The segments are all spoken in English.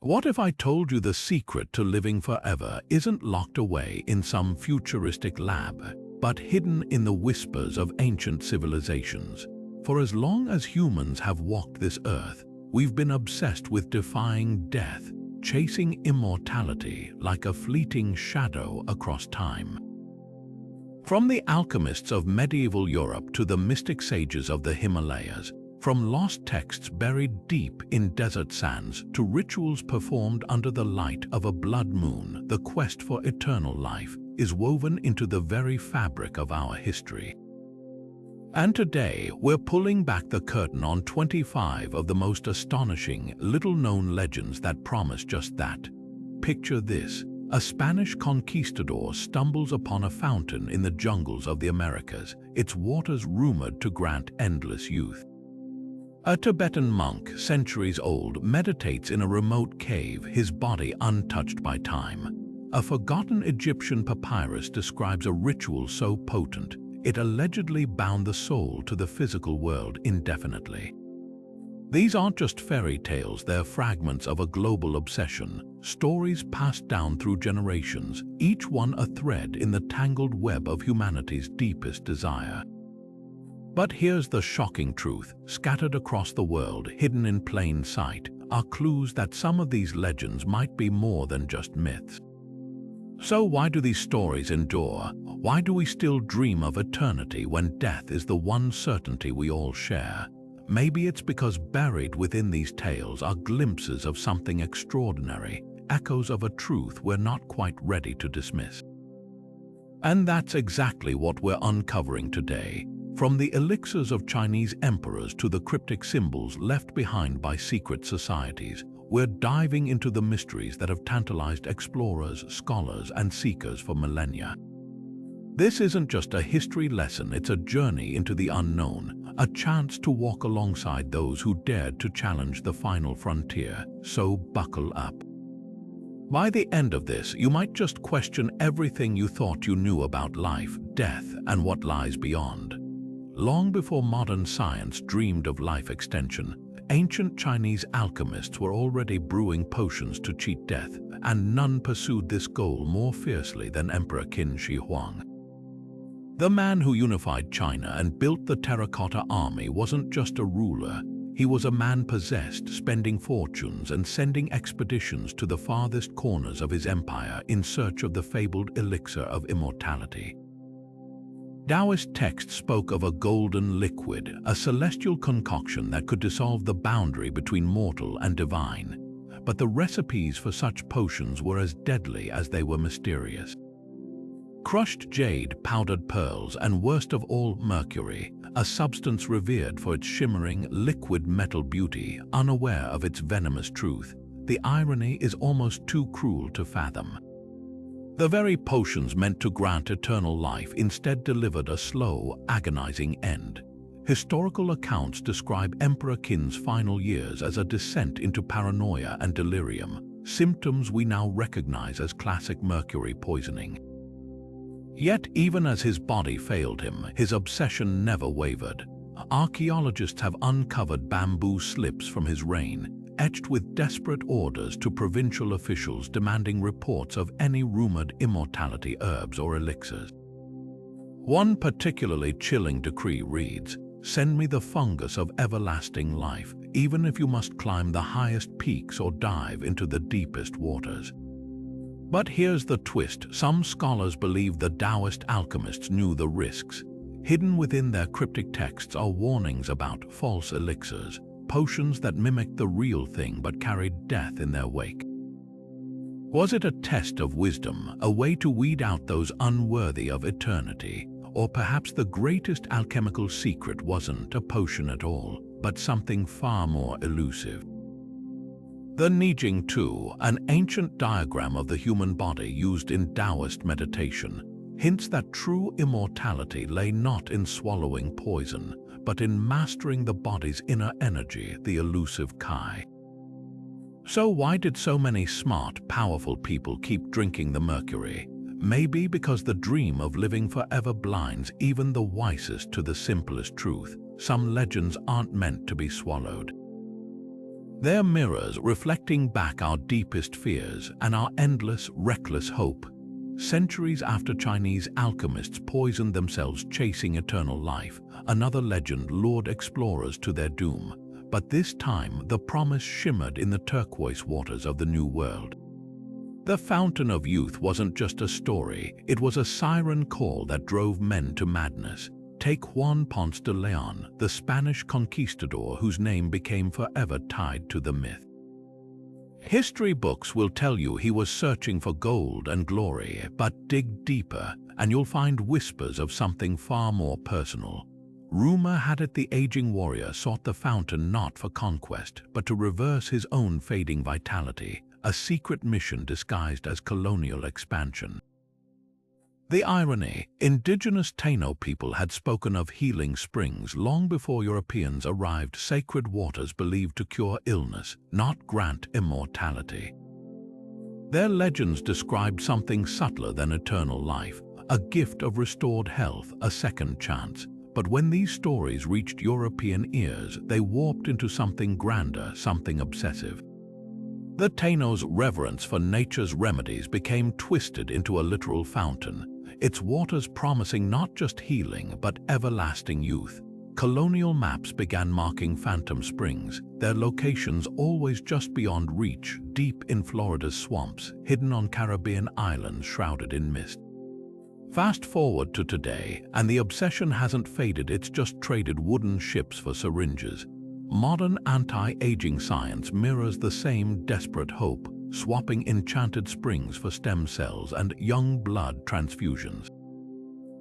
What if I told you the secret to living forever isn't locked away in some futuristic lab, but hidden in the whispers of ancient civilizations? For as long as humans have walked this earth, we've been obsessed with defying death, chasing immortality like a fleeting shadow across time. From the alchemists of medieval Europe to the mystic sages of the Himalayas, from lost texts buried deep in desert sands to rituals performed under the light of a blood moon, the quest for eternal life is woven into the very fabric of our history. And today, we're pulling back the curtain on 25 of the most astonishing, little-known legends that promise just that. Picture this. A Spanish conquistador stumbles upon a fountain in the jungles of the Americas, its waters rumored to grant endless youth. A Tibetan monk, centuries old, meditates in a remote cave, his body untouched by time. A forgotten Egyptian papyrus describes a ritual so potent, it allegedly bound the soul to the physical world indefinitely. These aren't just fairy tales, they're fragments of a global obsession, stories passed down through generations, each one a thread in the tangled web of humanity's deepest desire. But here's the shocking truth. Scattered across the world, hidden in plain sight, are clues that some of these legends might be more than just myths. So why do these stories endure? Why do we still dream of eternity when death is the one certainty we all share? Maybe it's because buried within these tales are glimpses of something extraordinary, echoes of a truth we're not quite ready to dismiss. And that's exactly what we're uncovering today. From the elixirs of Chinese emperors to the cryptic symbols left behind by secret societies, we're diving into the mysteries that have tantalized explorers, scholars, and seekers for millennia. This isn't just a history lesson, it's a journey into the unknown, a chance to walk alongside those who dared to challenge the final frontier, so buckle up. By the end of this, you might just question everything you thought you knew about life, death, and what lies beyond. Long before modern science dreamed of life extension, ancient Chinese alchemists were already brewing potions to cheat death, and none pursued this goal more fiercely than Emperor Qin Shi Huang. The man who unified China and built the terracotta army wasn't just a ruler, he was a man possessed, spending fortunes and sending expeditions to the farthest corners of his empire in search of the fabled elixir of immortality. Taoist texts spoke of a golden liquid, a celestial concoction that could dissolve the boundary between mortal and divine. But the recipes for such potions were as deadly as they were mysterious. Crushed jade, powdered pearls, and worst of all, mercury, a substance revered for its shimmering, liquid metal beauty, unaware of its venomous truth. The irony is almost too cruel to fathom. The very potions meant to grant eternal life instead delivered a slow, agonizing end. Historical accounts describe Emperor Qin's final years as a descent into paranoia and delirium, symptoms we now recognize as classic mercury poisoning. Yet, even as his body failed him, his obsession never wavered. Archaeologists have uncovered bamboo slips from his reign, etched with desperate orders to provincial officials demanding reports of any rumored immortality herbs or elixirs. One particularly chilling decree reads, "Send me the fungus of everlasting life, even if you must climb the highest peaks or dive into the deepest waters." But here's the twist. Some scholars believe the Taoist alchemists knew the risks. Hidden within their cryptic texts are warnings about false elixirs, potions that mimicked the real thing but carried death in their wake. Was it a test of wisdom, a way to weed out those unworthy of eternity? Or perhaps the greatest alchemical secret wasn't a potion at all, but something far more elusive? The Nijing Tu, an ancient diagram of the human body used in Taoist meditation, hints that true immortality lay not in swallowing poison, but in mastering the body's inner energy, the elusive Kai. So why did so many smart, powerful people keep drinking the mercury? Maybe because the dream of living forever blinds even the wisest to the simplest truth. Some legends aren't meant to be swallowed. They're mirrors reflecting back our deepest fears and our endless, reckless hope. Centuries after Chinese alchemists poisoned themselves chasing eternal life, another legend lured explorers to their doom. But this time, the promise shimmered in the turquoise waters of the New World. The Fountain of Youth wasn't just a story, it was a siren call that drove men to madness. Take Juan Ponce de Leon, the Spanish conquistador whose name became forever tied to the myth. History books will tell you he was searching for gold and glory, but dig deeper and you'll find whispers of something far more personal. Rumor had it the aging warrior sought the fountain not for conquest, but to reverse his own fading vitality, a secret mission disguised as colonial expansion. The irony, indigenous Taino people had spoken of healing springs long before Europeans arrived, sacred waters believed to cure illness, not grant immortality. Their legends described something subtler than eternal life, a gift of restored health, a second chance. But when these stories reached European ears, they warped into something grander, something obsessive. The Taino's reverence for nature's remedies became twisted into a literal fountain, its waters promising not just healing but everlasting youth. Colonial maps began marking phantom springs, their locations always just beyond reach, deep in Florida's swamps, hidden on Caribbean islands shrouded in mist. Fast forward to today, and the obsession hasn't faded, it's just traded wooden ships for syringes. Modern anti-aging science mirrors the same desperate hope, swapping enchanted springs for stem cells and young blood transfusions.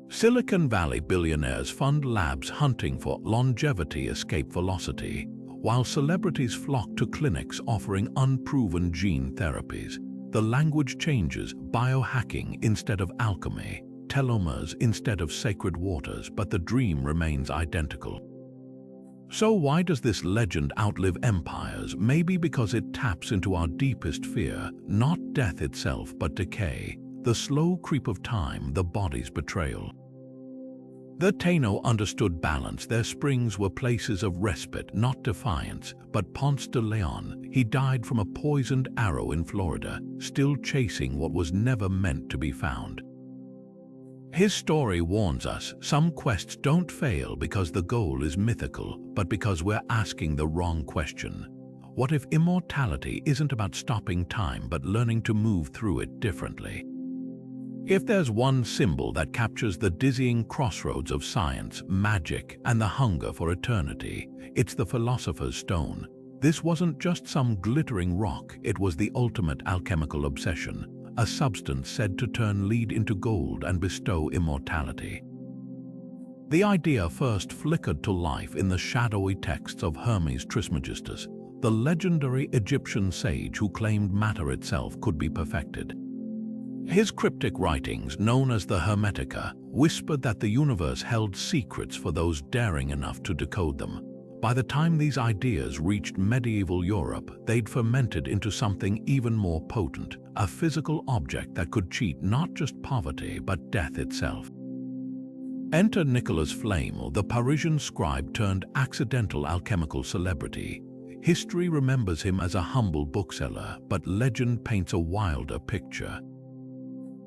Silicon Valley billionaires fund labs hunting for longevity escape velocity, while celebrities flock to clinics offering unproven gene therapies. The language changes, biohacking instead of alchemy, telomeres instead of sacred waters, but the dream remains identical. So why does this legend outlive empires? Maybe because it taps into our deepest fear, not death itself but decay, the slow creep of time, the body's betrayal. The Taino understood balance. Their springs were places of respite, not defiance. But Ponce de Leon, he died from a poisoned arrow in Florida, still chasing what was never meant to be found. His story warns us, some quests don't fail because the goal is mythical, but because we're asking the wrong question. What if immortality isn't about stopping time but learning to move through it differently? If there's one symbol that captures the dizzying crossroads of science, magic, and the hunger for eternity, it's the Philosopher's Stone. This wasn't just some glittering rock, it was the ultimate alchemical obsession, a substance said to turn lead into gold and bestow immortality. The idea first flickered to life in the shadowy texts of Hermes Trismegistus, the legendary Egyptian sage who claimed matter itself could be perfected. His cryptic writings, known as the Hermetica, whispered that the universe held secrets for those daring enough to decode them. By the time these ideas reached medieval Europe, they'd fermented into something even more potent, a physical object that could cheat not just poverty but death itself. Enter Nicolas Flamel, the Parisian scribe turned accidental alchemical celebrity. History remembers him as a humble bookseller, but legend paints a wilder picture.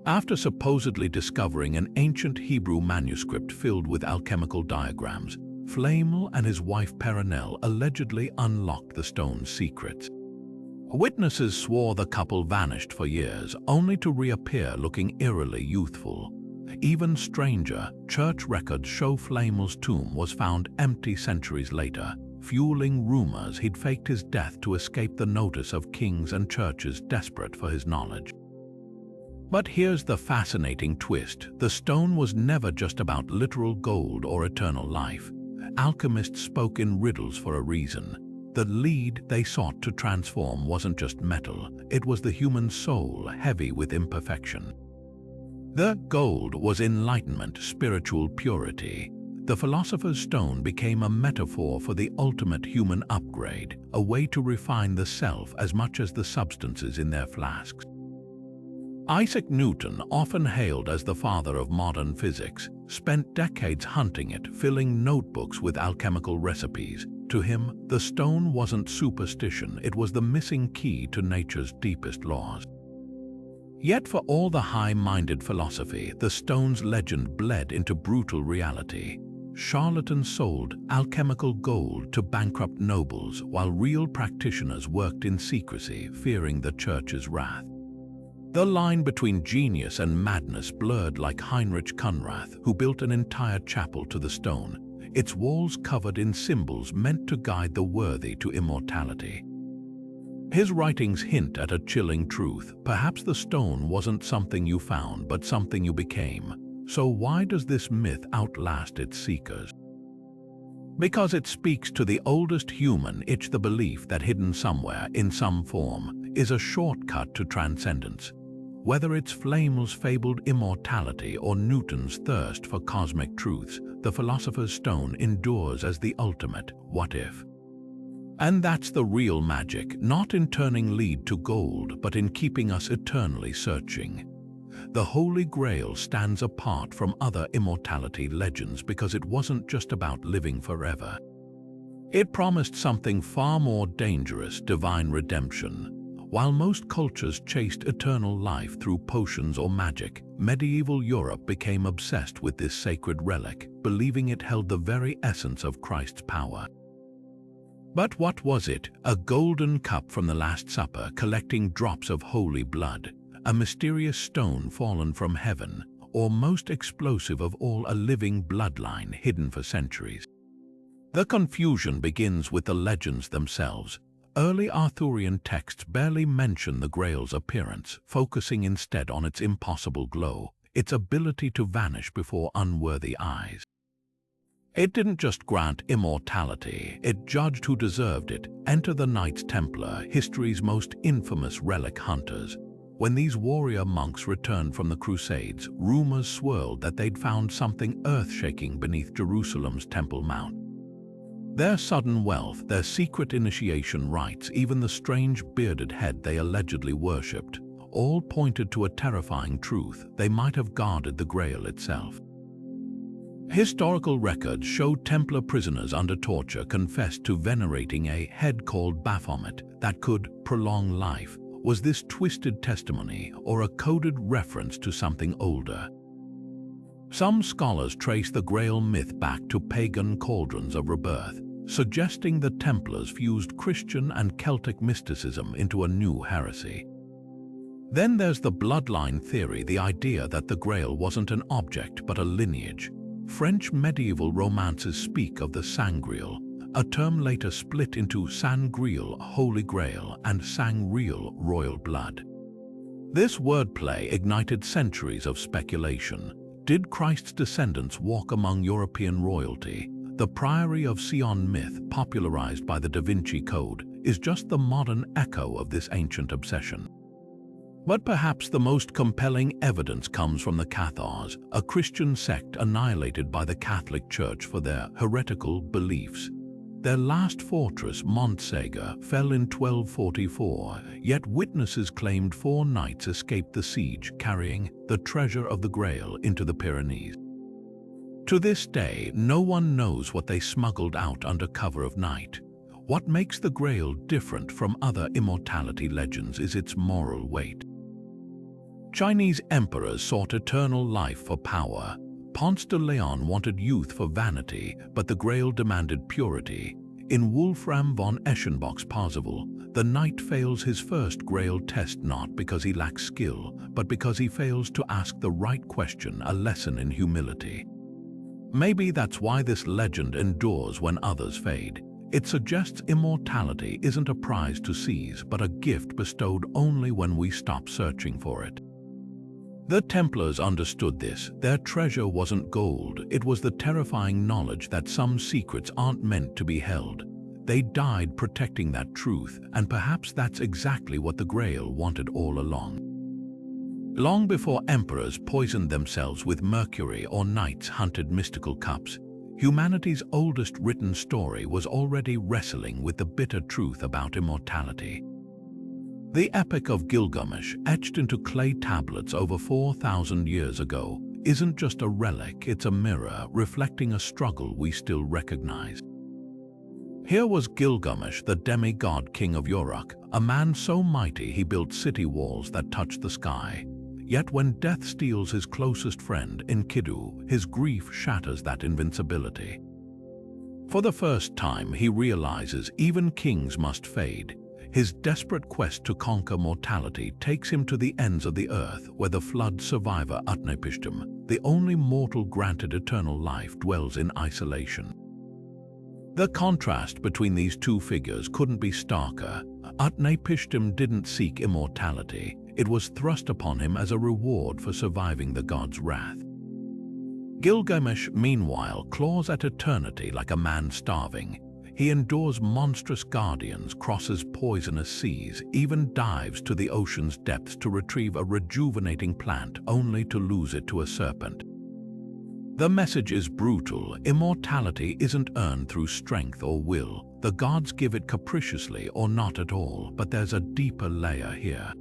After supposedly discovering an ancient Hebrew manuscript filled with alchemical diagrams, Flamel and his wife Perenelle allegedly unlocked the stone's secrets. Witnesses swore the couple vanished for years, only to reappear looking eerily youthful. Even stranger, church records show Flamel's tomb was found empty centuries later, fueling rumors he'd faked his death to escape the notice of kings and churches desperate for his knowledge. But here's the fascinating twist. The stone was never just about literal gold or eternal life. Alchemists spoke in riddles for a reason. The lead they sought to transform wasn't just metal, it was the human soul, heavy with imperfection. The gold was enlightenment, spiritual purity. The Philosopher's Stone became a metaphor for the ultimate human upgrade, a way to refine the self as much as the substances in their flasks. Isaac Newton, often hailed as the father of modern physics, spent decades hunting it, filling notebooks with alchemical recipes, To him, the stone wasn't superstition, it was the missing key to nature's deepest laws. Yet for all the high-minded philosophy, the stone's legend bled into brutal reality. Charlatans sold alchemical gold to bankrupt nobles, while real practitioners worked in secrecy, fearing the church's wrath. The line between genius and madness blurred like Heinrich Kunrath, who built an entire chapel to the stone, its walls covered in symbols meant to guide the worthy to immortality. His writings hint at a chilling truth. Perhaps the stone wasn't something you found, but something you became. So why does this myth outlast its seekers? Because it speaks to the oldest human itch, the belief that hidden somewhere, in some form, is a shortcut to transcendence. Whether it's Flamel's fabled immortality or Newton's thirst for cosmic truths, the philosopher's stone endures as the ultimate what if. And that's the real magic, not in turning lead to gold, but in keeping us eternally searching. The Holy Grail stands apart from other immortality legends because it wasn't just about living forever. It promised something far more dangerous: divine redemption. While most cultures chased eternal life through potions or magic, medieval Europe became obsessed with this sacred relic, believing it held the very essence of Christ's power. But what was it? A golden cup from the Last Supper collecting drops of holy blood, a mysterious stone fallen from heaven, or most explosive of all, a living bloodline hidden for centuries? The confusion begins with the legends themselves. Early Arthurian texts barely mention the Grail's appearance, focusing instead on its impossible glow, its ability to vanish before unworthy eyes. It didn't just grant immortality, it judged who deserved it. Enter the Knights Templar, history's most infamous relic hunters. When these warrior monks returned from the Crusades, rumors swirled that they'd found something earth-shaking beneath Jerusalem's Temple Mount. Their sudden wealth, their secret initiation rites, even the strange bearded head they allegedly worshipped, all pointed to a terrifying truth: they might have guarded the Grail itself. Historical records show Templar prisoners under torture confessed to venerating a head called Baphomet that could prolong life. Was this twisted testimony or a coded reference to something older? Some scholars trace the Grail myth back to pagan cauldrons of rebirth, suggesting the Templars fused Christian and Celtic mysticism into a new heresy. Then there's the bloodline theory, the idea that the Grail wasn't an object but a lineage. French medieval romances speak of the sangreal, a term later split into sangreal, Holy Grail, and sangreal, royal blood. This wordplay ignited centuries of speculation. Did Christ's descendants walk among European royalty? The Priory of Sion myth, popularized by the Da Vinci Code, is just the modern echo of this ancient obsession. But perhaps the most compelling evidence comes from the Cathars, a Christian sect annihilated by the Catholic Church for their heretical beliefs. Their last fortress, Montségur, fell in 1244, yet witnesses claimed 4 knights escaped the siege carrying the treasure of the Grail into the Pyrenees. To this day, no one knows what they smuggled out under cover of night. What makes the Grail different from other immortality legends is its moral weight. Chinese emperors sought eternal life for power. Ponce de Leon wanted youth for vanity, but the Grail demanded purity. In Wolfram von Eschenbach's Parzival, the knight fails his first Grail test not because he lacks skill, but because he fails to ask the right question, a lesson in humility. Maybe that's why this legend endures when others fade. It suggests immortality isn't a prize to seize, but a gift bestowed only when we stop searching for it. The Templars understood this. Their treasure wasn't gold, it was the terrifying knowledge that some secrets aren't meant to be held. They died protecting that truth, and perhaps that's exactly what the Grail wanted all along. Long before emperors poisoned themselves with mercury or knights hunted mystical cups, humanity's oldest written story was already wrestling with the bitter truth about immortality. The Epic of Gilgamesh, etched into clay tablets over 4,000 years ago, isn't just a relic, it's a mirror reflecting a struggle we still recognize. Here was Gilgamesh, the demigod king of Uruk, a man so mighty he built city walls that touched the sky. Yet when death steals his closest friend, Enkidu, his grief shatters that invincibility. For the first time, he realizes even kings must fade. His desperate quest to conquer mortality takes him to the ends of the earth, where the flood survivor Utnapishtim, the only mortal granted eternal life, dwells in isolation. The contrast between these two figures couldn't be starker. Utnapishtim didn't seek immortality. It was thrust upon him as a reward for surviving the god's wrath. Gilgamesh, meanwhile, claws at eternity like a man starving. He endures monstrous guardians, crosses poisonous seas, even dives to the ocean's depths to retrieve a rejuvenating plant only to lose it to a serpent. The message is brutal. Immortality isn't earned through strength or will. The gods give it capriciously or not at all, but there's a deeper layer here.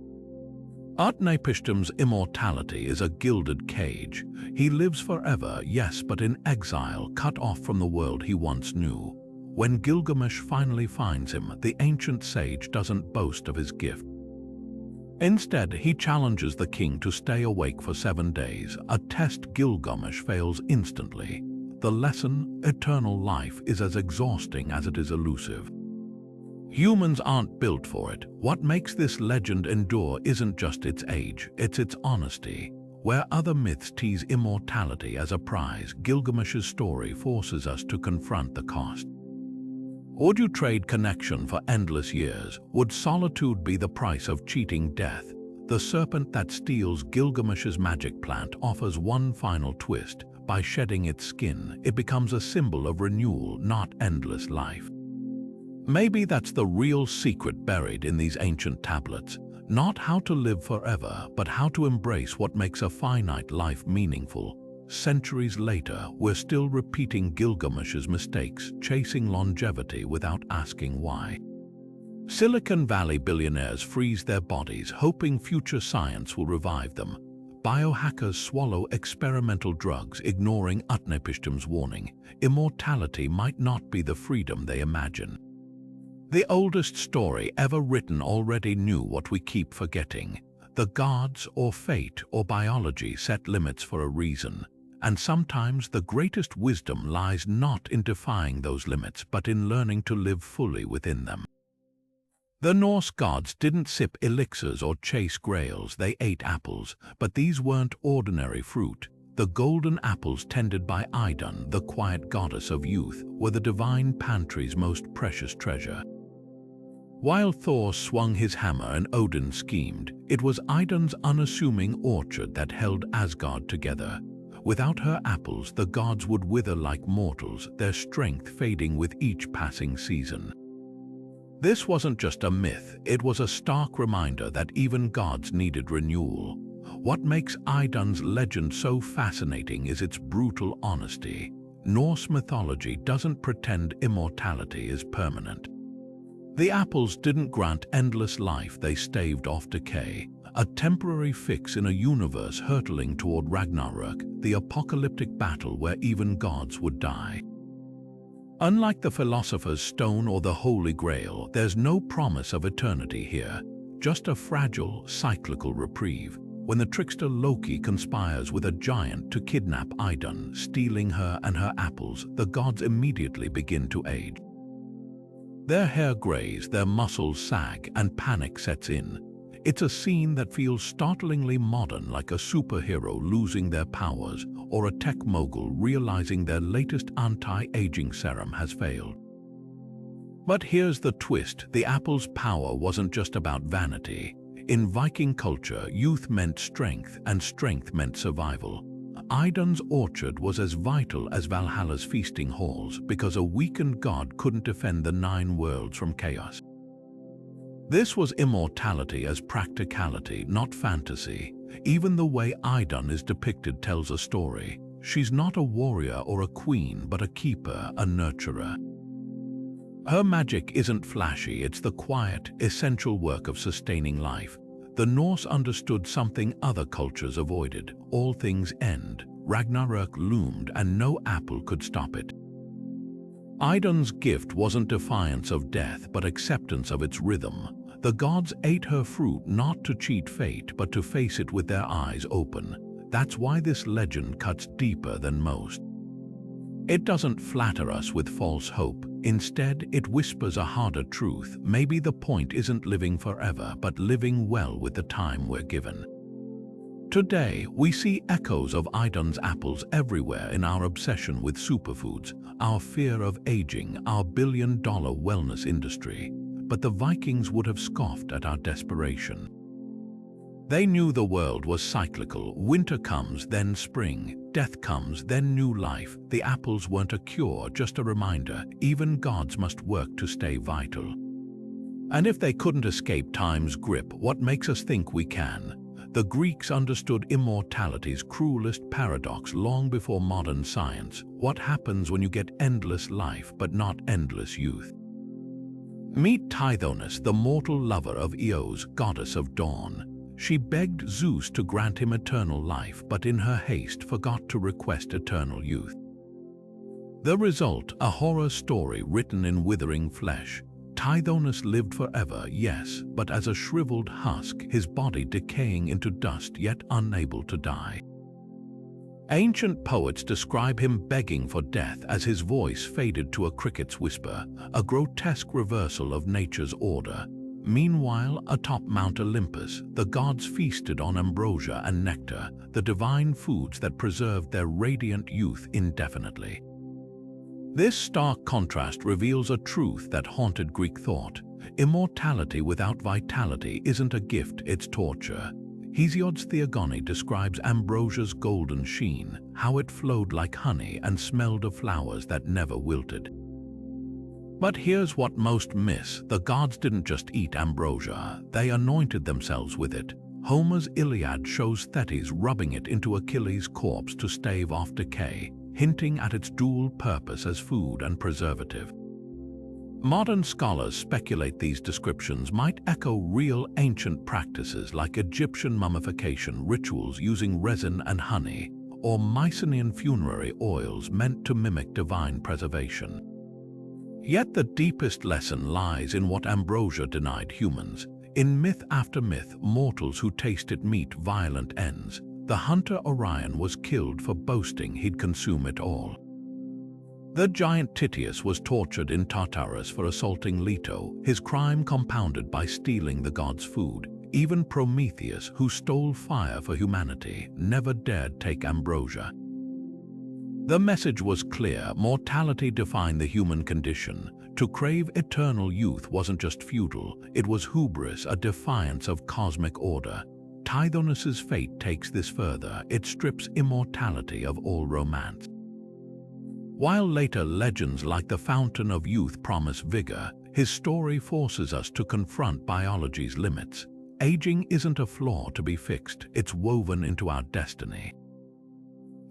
Utnapishtim's immortality is a gilded cage. He lives forever, yes, but in exile, cut off from the world he once knew. When Gilgamesh finally finds him, the ancient sage doesn't boast of his gift. Instead, he challenges the king to stay awake for 7 days, a test Gilgamesh fails instantly. The lesson, eternal life, is as exhausting as it is elusive. Humans aren't built for it. What makes this legend endure isn't just its age, it's its honesty. Where other myths tease immortality as a prize, Gilgamesh's story forces us to confront the cost. Would you trade connection for endless years? Would solitude be the price of cheating death? The serpent that steals Gilgamesh's magic plant offers one final twist. By shedding its skin, it becomes a symbol of renewal, not endless life. Maybe that's the real secret buried in these ancient tablets. Not how to live forever, but how to embrace what makes a finite life meaningful. Centuries later, we're still repeating Gilgamesh's mistakes, chasing longevity without asking why. Silicon Valley billionaires freeze their bodies, hoping future science will revive them. Biohackers swallow experimental drugs, ignoring Utnapishtim's warning. Immortality might not be the freedom they imagine. The oldest story ever written already knew what we keep forgetting. The gods, or fate, or biology set limits for a reason. And sometimes the greatest wisdom lies not in defying those limits, but in learning to live fully within them. The Norse gods didn't sip elixirs or chase grails, they ate apples, but these weren't ordinary fruit. The golden apples tended by Idun, the quiet goddess of youth, were the divine pantry's most precious treasure. While Thor swung his hammer and Odin schemed, it was Idun's unassuming orchard that held Asgard together. Without her apples, the gods would wither like mortals, their strength fading with each passing season. This wasn't just a myth, it was a stark reminder that even gods needed renewal. What makes Idun's legend so fascinating is its brutal honesty. Norse mythology doesn't pretend immortality is permanent. The apples didn't grant endless life, they staved off decay. A temporary fix in a universe hurtling toward Ragnarok, the apocalyptic battle where even gods would die. Unlike the Philosopher's Stone or the Holy Grail, there's no promise of eternity here, just a fragile, cyclical reprieve. When the trickster Loki conspires with a giant to kidnap Idun, stealing her and her apples, the gods immediately begin to age. Their hair grays, their muscles sag, and panic sets in. It's a scene that feels startlingly modern, like a superhero losing their powers or a tech mogul realizing their latest anti-aging serum has failed. But here's the twist, the apple's power wasn't just about vanity. In Viking culture, youth meant strength, and strength meant survival. Idun's orchard was as vital as Valhalla's feasting halls because a weakened god couldn't defend the 9 worlds from chaos. This was immortality as practicality, not fantasy. Even the way Idun is depicted tells a story. She's not a warrior or a queen, but a keeper, a nurturer. Her magic isn't flashy, it's the quiet, essential work of sustaining life. The Norse understood something other cultures avoided. All things end. Ragnarok loomed, and no apple could stop it. Idun's gift wasn't defiance of death, but acceptance of its rhythm. The gods ate her fruit not to cheat fate, but to face it with their eyes open. That's why this legend cuts deeper than most. It doesn't flatter us with false hope. Instead, it whispers a harder truth. Maybe the point isn't living forever, but living well with the time we're given. Today, we see echoes of Idun's apples everywhere in our obsession with superfoods, our fear of aging, our billion-dollar wellness industry. But the Vikings would have scoffed at our desperation. They knew the world was cyclical. Winter comes, then spring. Death comes, then new life. The apples weren't a cure, just a reminder. Even gods must work to stay vital. And if they couldn't escape time's grip, what makes us think we can? The Greeks understood immortality's cruelest paradox long before modern science. What happens when you get endless life but not endless youth? Meet Tithonus, the mortal lover of Eos, goddess of dawn. She begged Zeus to grant him eternal life, but in her haste forgot to request eternal youth. The result, a horror story written in withering flesh. Tithonus lived forever, yes, but as a shriveled husk, his body decaying into dust yet unable to die. Ancient poets describe him begging for death as his voice faded to a cricket's whisper, a grotesque reversal of nature's order. Meanwhile, atop Mount Olympus, the gods feasted on ambrosia and nectar, the divine foods that preserved their radiant youth indefinitely. This stark contrast reveals a truth that haunted Greek thought. Immortality without vitality isn't a gift, it's torture. Hesiod's Theogony describes ambrosia's golden sheen, how it flowed like honey and smelled of flowers that never wilted. But here's what most miss. The gods didn't just eat ambrosia, they anointed themselves with it. Homer's Iliad shows Thetis rubbing it into Achilles' corpse to stave off decay, hinting at its dual purpose as food and preservative. Modern scholars speculate these descriptions might echo real ancient practices like Egyptian mummification rituals using resin and honey, or Mycenaean funerary oils meant to mimic divine preservation. Yet the deepest lesson lies in what ambrosia denied humans. In myth after myth, mortals who tasted meet violent ends. The hunter Orion was killed for boasting he'd consume it all. The giant Tityus was tortured in Tartarus for assaulting Leto, his crime compounded by stealing the god's food. Even Prometheus, who stole fire for humanity, never dared take ambrosia. The message was clear: mortality defined the human condition. To crave eternal youth wasn't just futile, it was hubris, a defiance of cosmic order. Tithonus's fate takes this further. It strips immortality of all romance. While later legends like the Fountain of Youth promise vigor, his story forces us to confront biology's limits. Aging isn't a flaw to be fixed, it's woven into our destiny.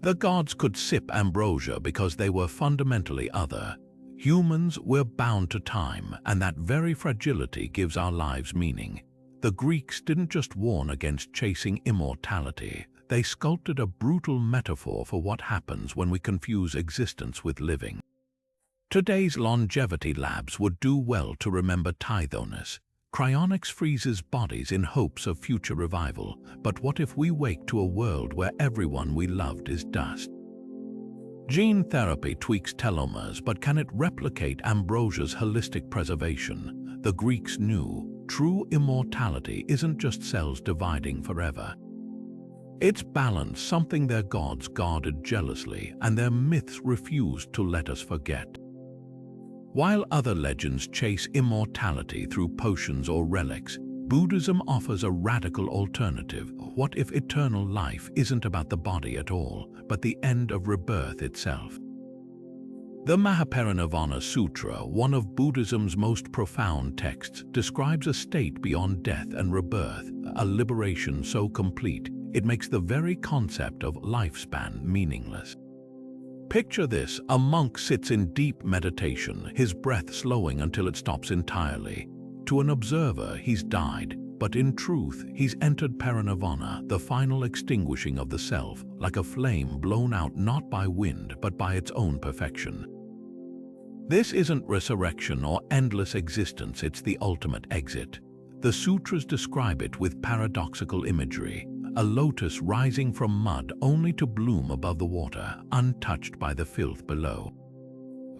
The gods could sip ambrosia because they were fundamentally other. Humans were bound to time, and that very fragility gives our lives meaning. The Greeks didn't just warn against chasing immortality, they sculpted a brutal metaphor for what happens when we confuse existence with living. Today's longevity labs would do well to remember Tithonus. Cryonics freezes bodies in hopes of future revival, but what if we wake to a world where everyone we loved is dust? Gene therapy tweaks telomeres, but can it replicate ambrosia's holistic preservation? The Greeks knew true immortality isn't just cells dividing forever. It's balance, something their gods guarded jealously, and their myths refused to let us forget. While other legends chase immortality through potions or relics, Buddhism offers a radical alternative. What if eternal life isn't about the body at all, but the end of rebirth itself? The Mahaparinirvana Sutra, one of Buddhism's most profound texts, describes a state beyond death and rebirth, a liberation so complete it makes the very concept of lifespan meaningless. Picture this: a monk sits in deep meditation, his breath slowing until it stops entirely. To an observer, he's died, but in truth, he's entered parinirvana, the final extinguishing of the self, like a flame blown out not by wind but by its own perfection. This isn't resurrection or endless existence, it's the ultimate exit. The sutras describe it with paradoxical imagery, a lotus rising from mud only to bloom above the water, untouched by the filth below.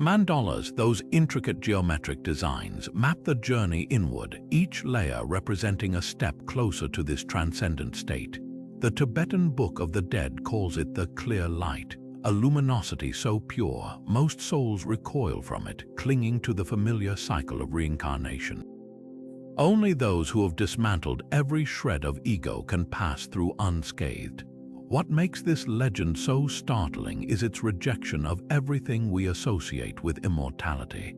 Mandalas, those intricate geometric designs, map the journey inward, each layer representing a step closer to this transcendent state. The Tibetan Book of the Dead calls it the clear light, a luminosity so pure, most souls recoil from it, clinging to the familiar cycle of reincarnation. Only those who have dismantled every shred of ego can pass through unscathed. What makes this legend so startling is its rejection of everything we associate with immortality.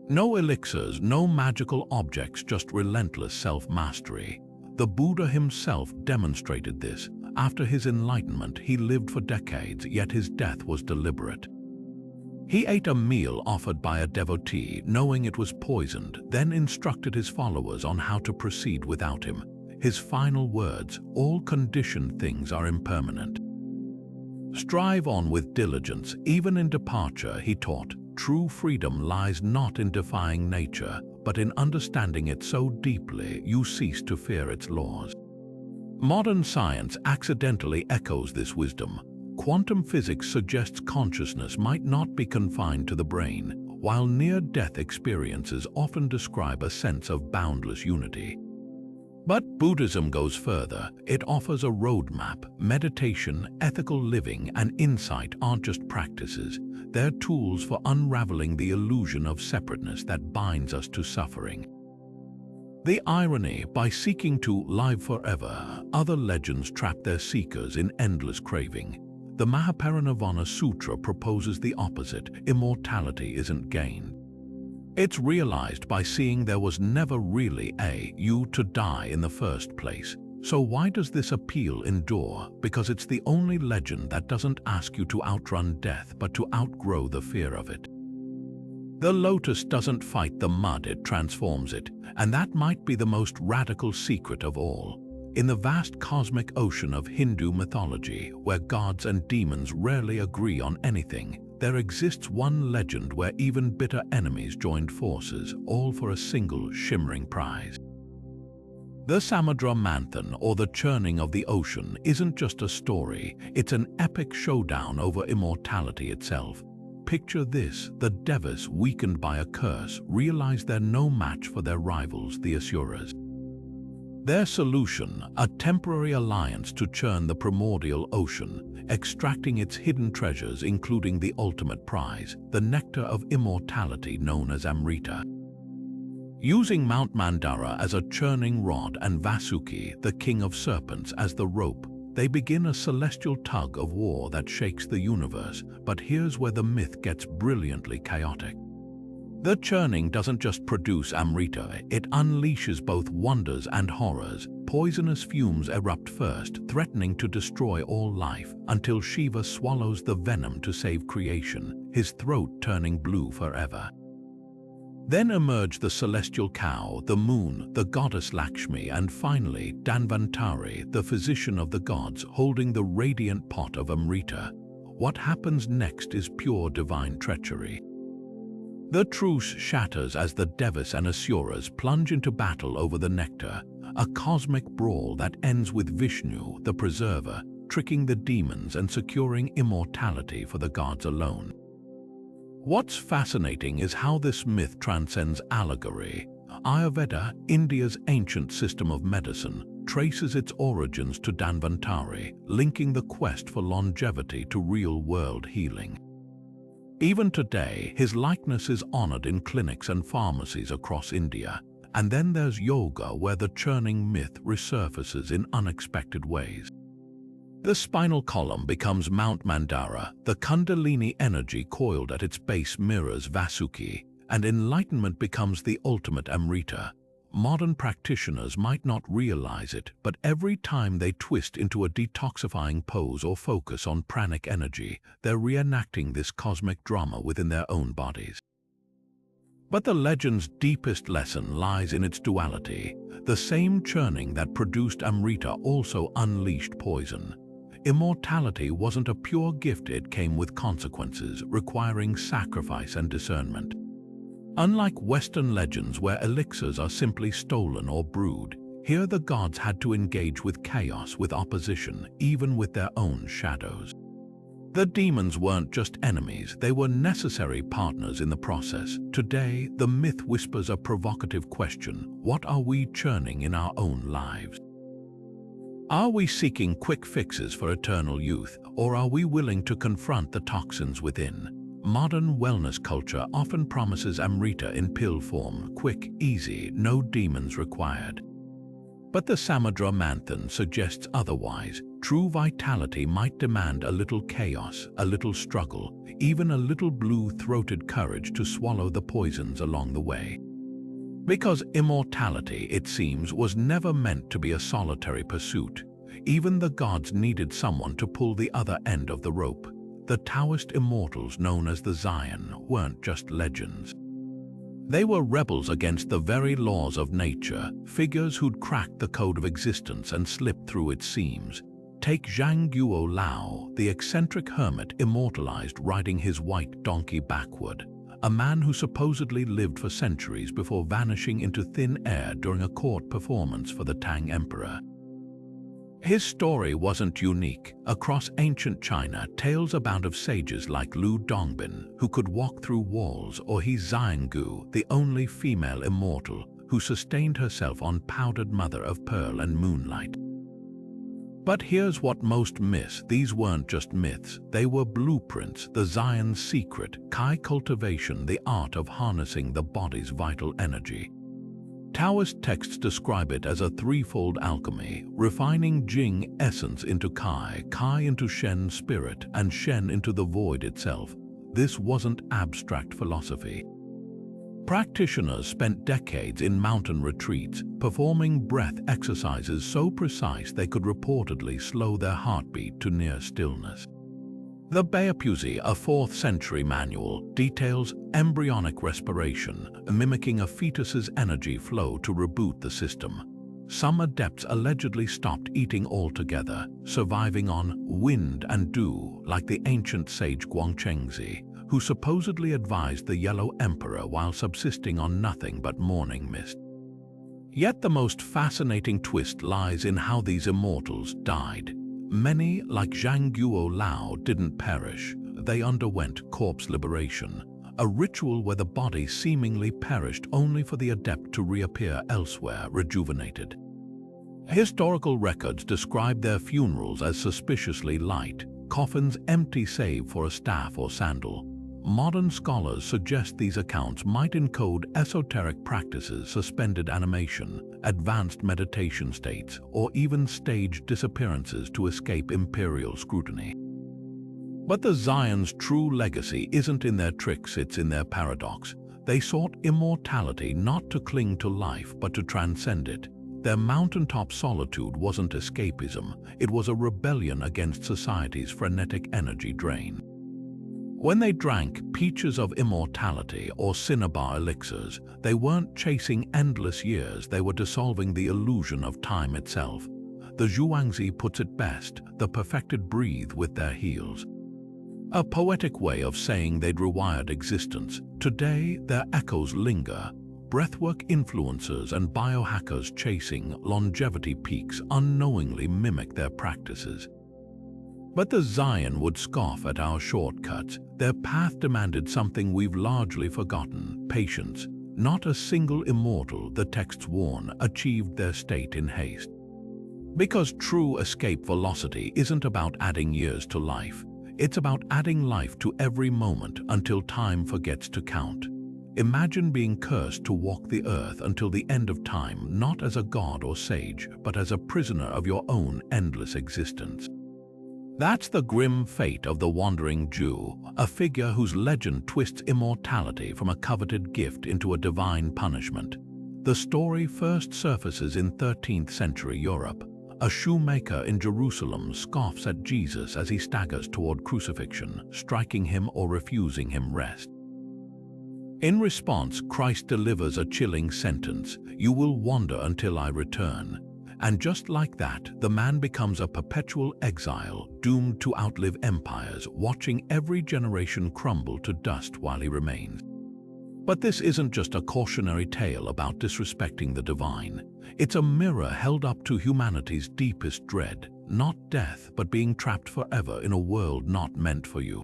No elixirs, no magical objects, just relentless self-mastery. The Buddha himself demonstrated this. After his enlightenment, he lived for decades, yet his death was deliberate. He ate a meal offered by a devotee, knowing it was poisoned, then instructed his followers on how to proceed without him. His final words, "All conditioned things are impermanent. Strive on with diligence, even in departure," he taught. True freedom lies not in defying nature, but in understanding it so deeply you cease to fear its laws. Modern science accidentally echoes this wisdom. Quantum physics suggests consciousness might not be confined to the brain, while near-death experiences often describe a sense of boundless unity. But Buddhism goes further. It offers a roadmap. Meditation, ethical living, and insight aren't just practices. They're tools for unraveling the illusion of separateness that binds us to suffering. The irony, by seeking to live forever, other legends trap their seekers in endless craving. The Mahaparinirvana Sutra proposes the opposite. Immortality isn't gained. It's realized by seeing there was never really a you to die in the first place. So why does this appeal endure? Because it's the only legend that doesn't ask you to outrun death, but to outgrow the fear of it. The lotus doesn't fight the mud, it transforms it, and that might be the most radical secret of all. In the vast cosmic ocean of Hindu mythology, where gods and demons rarely agree on anything, there exists one legend where even bitter enemies joined forces, all for a single shimmering prize. The Samudra Manthan, or the churning of the ocean, isn't just a story, it's an epic showdown over immortality itself. Picture this: the Devas, weakened by a curse, realize they're no match for their rivals, the Asuras. Their solution, a temporary alliance to churn the primordial ocean, extracting its hidden treasures including the ultimate prize, the nectar of immortality known as Amrita. Using Mount Mandara as a churning rod and Vasuki, the king of serpents, as the rope, they begin a celestial tug of war that shakes the universe. But here's where the myth gets brilliantly chaotic. The churning doesn't just produce Amrita, it unleashes both wonders and horrors. Poisonous fumes erupt first, threatening to destroy all life, until Shiva swallows the venom to save creation, his throat turning blue forever. Then emerge the celestial cow, the moon, the goddess Lakshmi, and finally Dhanvantari, the physician of the gods, holding the radiant pot of Amrita. What happens next is pure divine treachery. The truce shatters as the Devas and Asuras plunge into battle over the nectar, a cosmic brawl that ends with Vishnu, the preserver, tricking the demons and securing immortality for the gods alone. What's fascinating is how this myth transcends allegory. Ayurveda, India's ancient system of medicine, traces its origins to Dhanvantari, linking the quest for longevity to real-world healing. Even today, his likeness is honored in clinics and pharmacies across India. And then there's yoga, where the churning myth resurfaces in unexpected ways. The spinal column becomes Mount Mandara, the Kundalini energy coiled at its base mirrors Vasuki, and enlightenment becomes the ultimate Amrita. Modern practitioners might not realize it, but every time they twist into a detoxifying pose or focus on pranic energy, they're reenacting this cosmic drama within their own bodies. But the legend's deepest lesson lies in its duality. The same churning that produced Amrita also unleashed poison. immortality wasn't a pure gift, it came with consequences, requiring sacrifice and discernment. Unlike Western legends where elixirs are simply stolen or brewed, here the gods had to engage with chaos, with opposition, even with their own shadows. The demons weren't just enemies, they were necessary partners in the process. Today, the myth whispers a provocative question: what are we churning in our own lives? Are we seeking quick fixes for eternal youth, or are we willing to confront the toxins within? Modern wellness culture often promises Amrita in pill form: quick, easy, no demons required. But the Samudra Manthan suggests otherwise. True vitality might demand a little chaos, a little struggle, even a little blue-throated courage to swallow the poisons along the way. Because immortality, it seems, was never meant to be a solitary pursuit. Even the gods needed someone to pull the other end of the rope. The Taoist immortals, known as the Zion, weren't just legends. They were rebels against the very laws of nature, figures who'd cracked the code of existence and slipped through its seams. Take Zhang Guo Lao, the eccentric hermit immortalized riding his white donkey backward, a man who supposedly lived for centuries before vanishing into thin air during a court performance for the Tang Emperor. His story wasn't unique. Across ancient China, tales abound of sages like Lu Dongbin, who could walk through walls, or He Xianggu, the only female immortal, who sustained herself on powdered mother of pearl and moonlight. But here's what most miss: these weren't just myths, they were blueprints, the Zion's secret, Kai cultivation, the art of harnessing the body's vital energy. Taoist texts describe it as a threefold alchemy, refining Jing essence into Kai, Kai into Shen spirit, and Shen into the void itself. This wasn't abstract philosophy. Practitioners spent decades in mountain retreats, performing breath exercises so precise they could reportedly slow their heartbeat to near stillness. The Baopuzi, a 4th century manual, details embryonic respiration, mimicking a fetus's energy flow to reboot the system. Some adepts allegedly stopped eating altogether, surviving on wind and dew, like the ancient sage Guangchengzi, who supposedly advised the Yellow Emperor while subsisting on nothing but morning mist. Yet the most fascinating twist lies in how these immortals died. Many, like Zhang Guo Lao, didn't perish. They underwent corpse liberation, a ritual where the body seemingly perished only for the adept to reappear elsewhere, rejuvenated. Historical records describe their funerals as suspiciously light, coffins empty save for a staff or sandal. Modern scholars suggest these accounts might encode esoteric practices, suspended animation, advanced meditation states, or even staged disappearances to escape imperial scrutiny. But the Zion's true legacy isn't in their tricks, it's in their paradox. They sought immortality not to cling to life, but to transcend it. Their mountaintop solitude wasn't escapism, it was a rebellion against society's frenetic energy drain. When they drank peaches of immortality or cinnabar elixirs, they weren't chasing endless years, they were dissolving the illusion of time itself. The Zhuangzi puts it best: the perfected breathe with their heels. A poetic way of saying they'd rewired existence. Today, their echoes linger. Breathwork influencers and biohackers chasing longevity peaks unknowingly mimic their practices. But the Zion would scoff at our shortcuts. Their path demanded something we've largely forgotten: patience. Not a single immortal, the texts warn, achieved their state in haste. Because true escape velocity isn't about adding years to life. It's about adding life to every moment until time forgets to count. Imagine being cursed to walk the earth until the end of time, not as a god or sage, but as a prisoner of your own endless existence. That's the grim fate of the wandering Jew, a figure whose legend twists immortality from a coveted gift into a divine punishment. The story first surfaces in 13th century Europe. A shoemaker in Jerusalem scoffs at Jesus as he staggers toward crucifixion, striking him or refusing him rest. In response, Christ delivers a chilling sentence: "You will wander until I return." And just like that, the man becomes a perpetual exile, doomed to outlive empires, watching every generation crumble to dust while he remains. But this isn't just a cautionary tale about disrespecting the divine. It's a mirror held up to humanity's deepest dread, not death, but being trapped forever in a world not meant for you.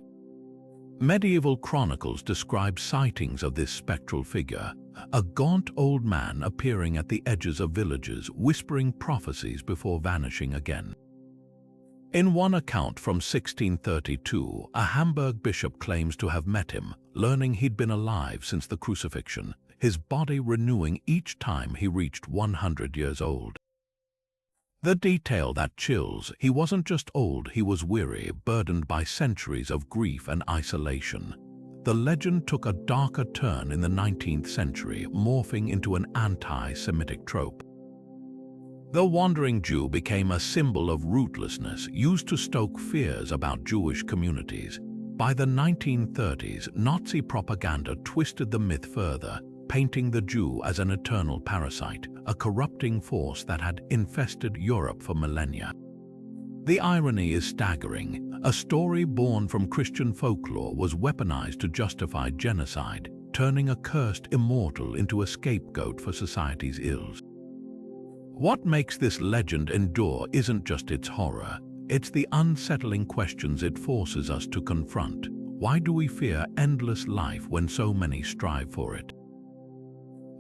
Medieval chronicles describe sightings of this spectral figure, a gaunt old man appearing at the edges of villages, whispering prophecies before vanishing again. In one account from 1632, a Hamburg bishop claims to have met him, learning he'd been alive since the crucifixion, his body renewing each time he reached 100 years old. The detail that chills: he wasn't just old, he was weary, burdened by centuries of grief and isolation. The legend took a darker turn in the 19th century, morphing into an anti-Semitic trope. The wandering Jew became a symbol of rootlessness, used to stoke fears about Jewish communities. By the 1930s, Nazi propaganda twisted the myth further, painting the Jew as an eternal parasite, a corrupting force that had infested Europe for millennia. The irony is staggering. A story born from Christian folklore was weaponized to justify genocide, turning a cursed immortal into a scapegoat for society's ills. What makes this legend endure isn't just its horror, it's the unsettling questions it forces us to confront. Why do we fear endless life when so many strive for it?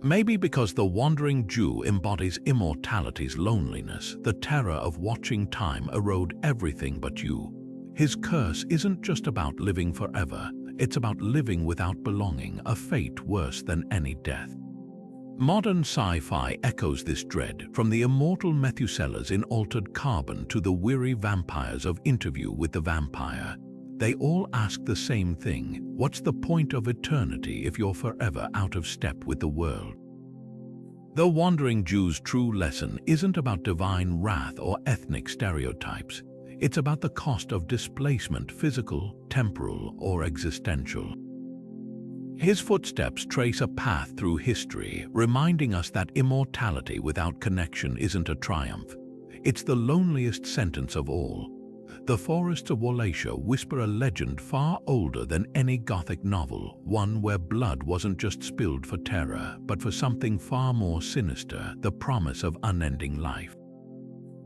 Maybe because the wandering Jew embodies immortality's loneliness, the terror of watching time erode everything but you. His curse isn't just about living forever, it's about living without belonging, a fate worse than any death. Modern sci-fi echoes this dread, from the immortal Methuselahs in Altered Carbon to the weary vampires of Interview with the Vampire. They all ask the same thing: what's the point of eternity if you're forever out of step with the world? The Wandering Jew's true lesson isn't about divine wrath or ethnic stereotypes. It's about the cost of displacement, physical, temporal, or existential. His footsteps trace a path through history, reminding us that immortality without connection isn't a triumph. It's the loneliest sentence of all. The forests of Wallachia whisper a legend far older than any Gothic novel, one where blood wasn't just spilled for terror, but for something far more sinister: the promise of unending life.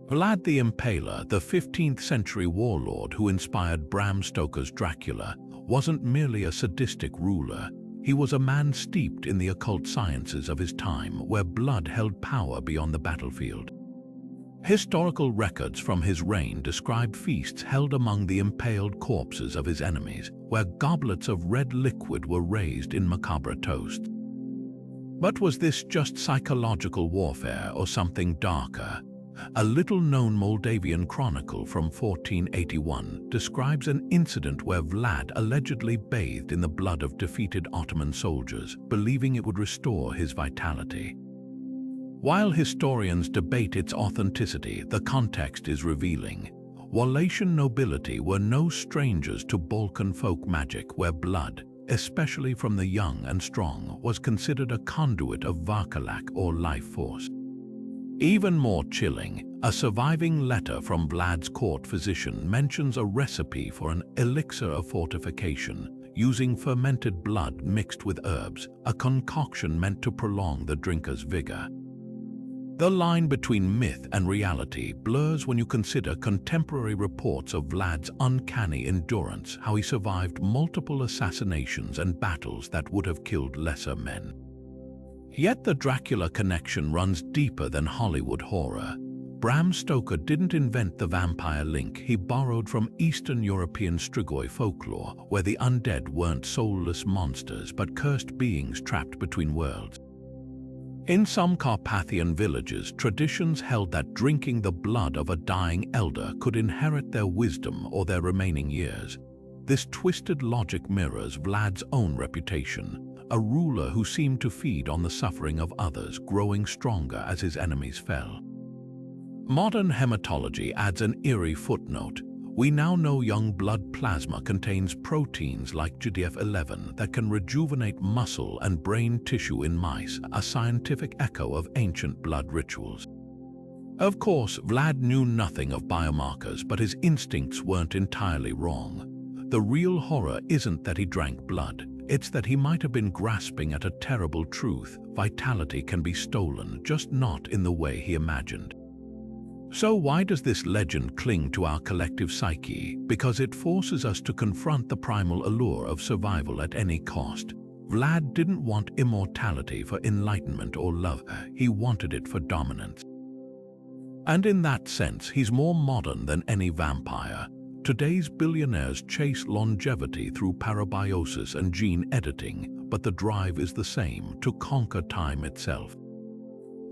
Vlad the Impaler, the 15th century warlord who inspired Bram Stoker's Dracula, wasn't merely a sadistic ruler. He was a man steeped in the occult sciences of his time, where blood held power beyond the battlefield. Historical records from his reign describe feasts held among the impaled corpses of his enemies, where goblets of red liquid were raised in macabre toast. But was this just psychological warfare or something darker? A little-known Moldavian chronicle from 1481 describes an incident where Vlad allegedly bathed in the blood of defeated Ottoman soldiers, believing it would restore his vitality. While historians debate its authenticity, the context is revealing. Wallachian nobility were no strangers to Balkan folk magic, where blood, especially from the young and strong, was considered a conduit of Varkalak or life force. Even more chilling, a surviving letter from Vlad's court physician mentions a recipe for an elixir of fortification, using fermented blood mixed with herbs, a concoction meant to prolong the drinker's vigor. The line between myth and reality blurs when you consider contemporary reports of Vlad's uncanny endurance, how he survived multiple assassinations and battles that would have killed lesser men. Yet the Dracula connection runs deeper than Hollywood horror. Bram Stoker didn't invent the vampire link. He borrowed from Eastern European Strigoi folklore, where the undead weren't soulless monsters but cursed beings trapped between worlds. In some Carpathian villages, traditions held that drinking the blood of a dying elder could inherit their wisdom or their remaining years. This twisted logic mirrors Vlad's own reputation, a ruler who seemed to feed on the suffering of others, growing stronger as his enemies fell. Modern hematology adds an eerie footnote. We now know young blood plasma contains proteins like GDF11 that can rejuvenate muscle and brain tissue in mice, a scientific echo of ancient blood rituals. Of course, Vlad knew nothing of biomarkers, but his instincts weren't entirely wrong. The real horror isn't that he drank blood, it's that he might have been grasping at a terrible truth. Vitality can be stolen, just not in the way he imagined. So why does this legend cling to our collective psyche? Because it forces us to confront the primal allure of survival at any cost. Vlad didn't want immortality for enlightenment or love, he wanted it for dominance. And in that sense, he's more modern than any vampire. Today's billionaires chase longevity through parabiosis and gene editing, but the drive is the same, to conquer time itself.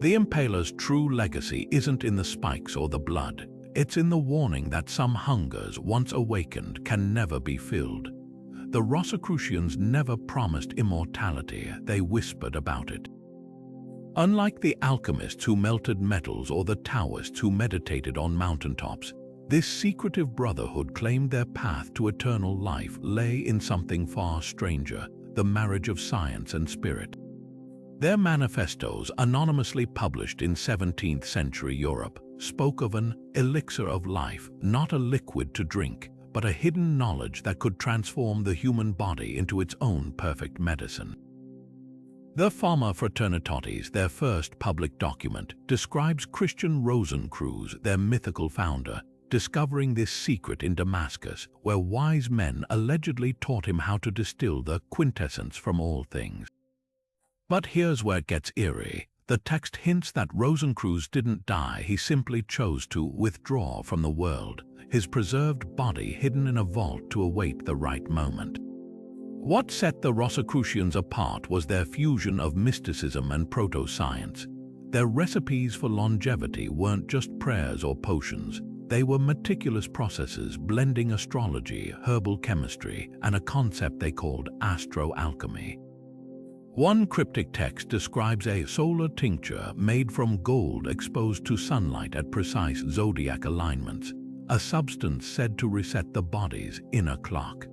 The Impaler's true legacy isn't in the spikes or the blood. It's in the warning that some hungers, once awakened, can never be filled. The Rosicrucians never promised immortality, they whispered about it. Unlike the alchemists who melted metals or the Taoists who meditated on mountaintops, this secretive brotherhood claimed their path to eternal life lay in something far stranger, the marriage of science and spirit. Their manifestos, anonymously published in 17th century Europe, spoke of an elixir of life, not a liquid to drink, but a hidden knowledge that could transform the human body into its own perfect medicine. The Forma Fraternitatis, their first public document, describes Christian Rosicrucian, their mythical founder, discovering this secret in Damascus, where wise men allegedly taught him how to distill the quintessence from all things. But here's where it gets eerie. The text hints that Rosicrucian didn't die, he simply chose to withdraw from the world, his preserved body hidden in a vault to await the right moment. What set the Rosicrucians apart was their fusion of mysticism and proto-science. Their recipes for longevity weren't just prayers or potions. They were meticulous processes blending astrology, herbal chemistry, and a concept they called astro-alchemy. One cryptic text describes a solar tincture made from gold exposed to sunlight at precise zodiac alignments, a substance said to reset the body's inner clock.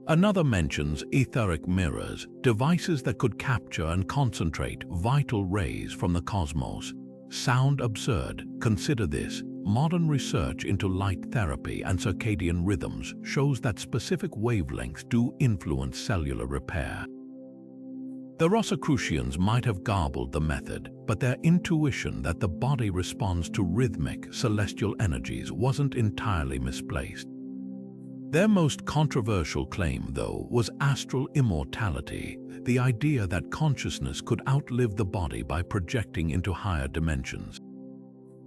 Another mentions etheric mirrors, devices that could capture and concentrate vital rays from the cosmos. Sound absurd? Consider this. Modern research into light therapy and circadian rhythms shows that specific wavelengths do influence cellular repair. The Rosicrucians might have garbled the method, but their intuition that the body responds to rhythmic, celestial energies wasn't entirely misplaced. Their most controversial claim, though, was astral immortality, the idea that consciousness could outlive the body by projecting into higher dimensions.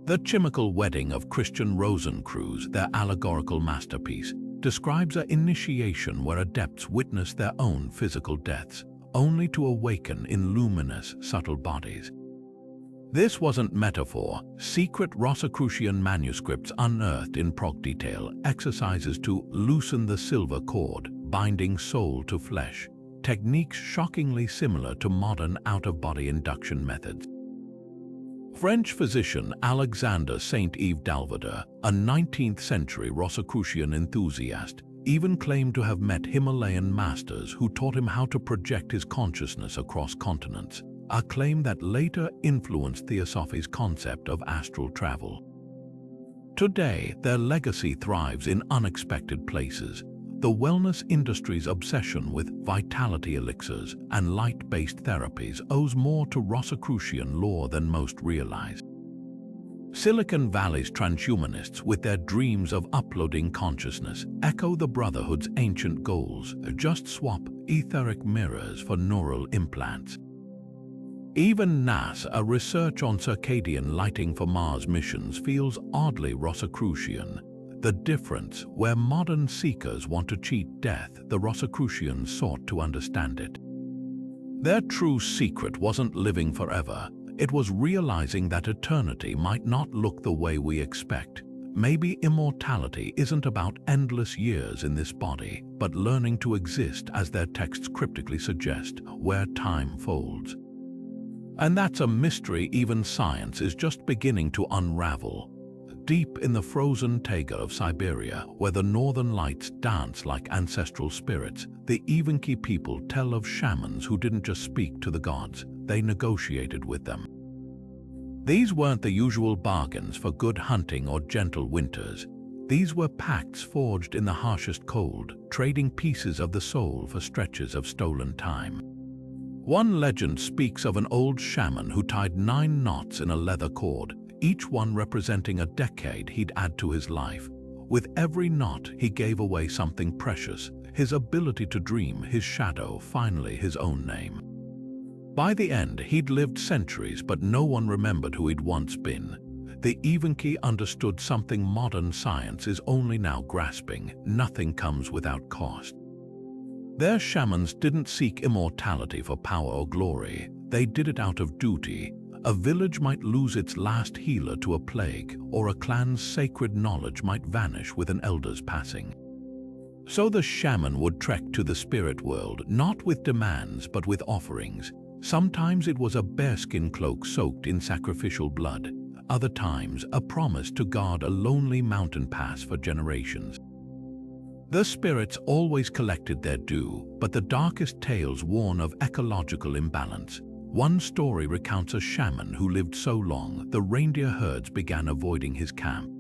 The chemical wedding of Christian Rosicrucian, their allegorical masterpiece, describes an initiation where adepts witness their own physical deaths, only to awaken in luminous, subtle bodies. This wasn't metaphor. Secret Rosicrucian manuscripts unearthed in prog detail exercises to loosen the silver cord, binding soul to flesh, techniques shockingly similar to modern out-of-body induction methods. French physician Alexander Saint-Yves d'Alveder, a 19th century Rosicrucian enthusiast, even claimed to have met Himalayan masters who taught him how to project his consciousness across continents, a claim that later influenced Theosophy's concept of astral travel. Today, their legacy thrives in unexpected places. The wellness industry's obsession with vitality elixirs and light-based therapies owes more to Rosicrucian lore than most realize. Silicon Valley's transhumanists, with their dreams of uploading consciousness, echo the Brotherhood's ancient goals: just swap etheric mirrors for neural implants. Even NASA research on circadian lighting for Mars missions feels oddly Rosicrucian. The difference, where modern seekers want to cheat death, the Rosicrucians sought to understand it. Their true secret wasn't living forever. It was realizing that eternity might not look the way we expect. Maybe immortality isn't about endless years in this body, but learning to exist, as their texts cryptically suggest, where time folds. And that's a mystery even science is just beginning to unravel. Deep in the frozen taiga of Siberia, where the northern lights dance like ancestral spirits, the Evenki people tell of shamans who didn't just speak to the gods, they negotiated with them. These weren't the usual bargains for good hunting or gentle winters. These were pacts forged in the harshest cold, trading pieces of the soul for stretches of stolen time. One legend speaks of an old shaman who tied 9 knots in a leather cord, each one representing a decade he'd add to his life. With every knot, he gave away something precious, his ability to dream, his shadow, finally his own name. By the end, he'd lived centuries, but no one remembered who he'd once been. The Evenki understood something modern science is only now grasping: nothing comes without cost. Their shamans didn't seek immortality for power or glory, they did it out of duty. A village might lose its last healer to a plague, or a clan's sacred knowledge might vanish with an elder's passing. So the shaman would trek to the spirit world, not with demands but with offerings. Sometimes it was a bearskin cloak soaked in sacrificial blood, other times a promise to guard a lonely mountain pass for generations. The spirits always collected their due, but the darkest tales warn of ecological imbalance. One story recounts a shaman who lived so long, the reindeer herds began avoiding his camp.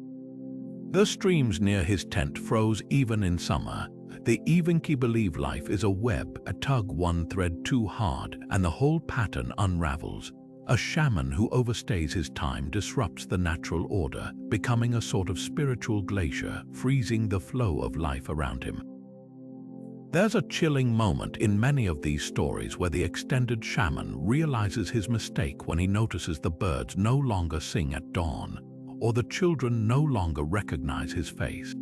The streams near his tent froze even in summer. The Evenki believe life is a web, a tug one thread too hard, and the whole pattern unravels. A shaman who overstays his time disrupts the natural order, becoming a sort of spiritual glacier, freezing the flow of life around him. There's a chilling moment in many of these stories where the extended shaman realizes his mistake when he notices the birds no longer sing at dawn, or the children no longer recognize his face.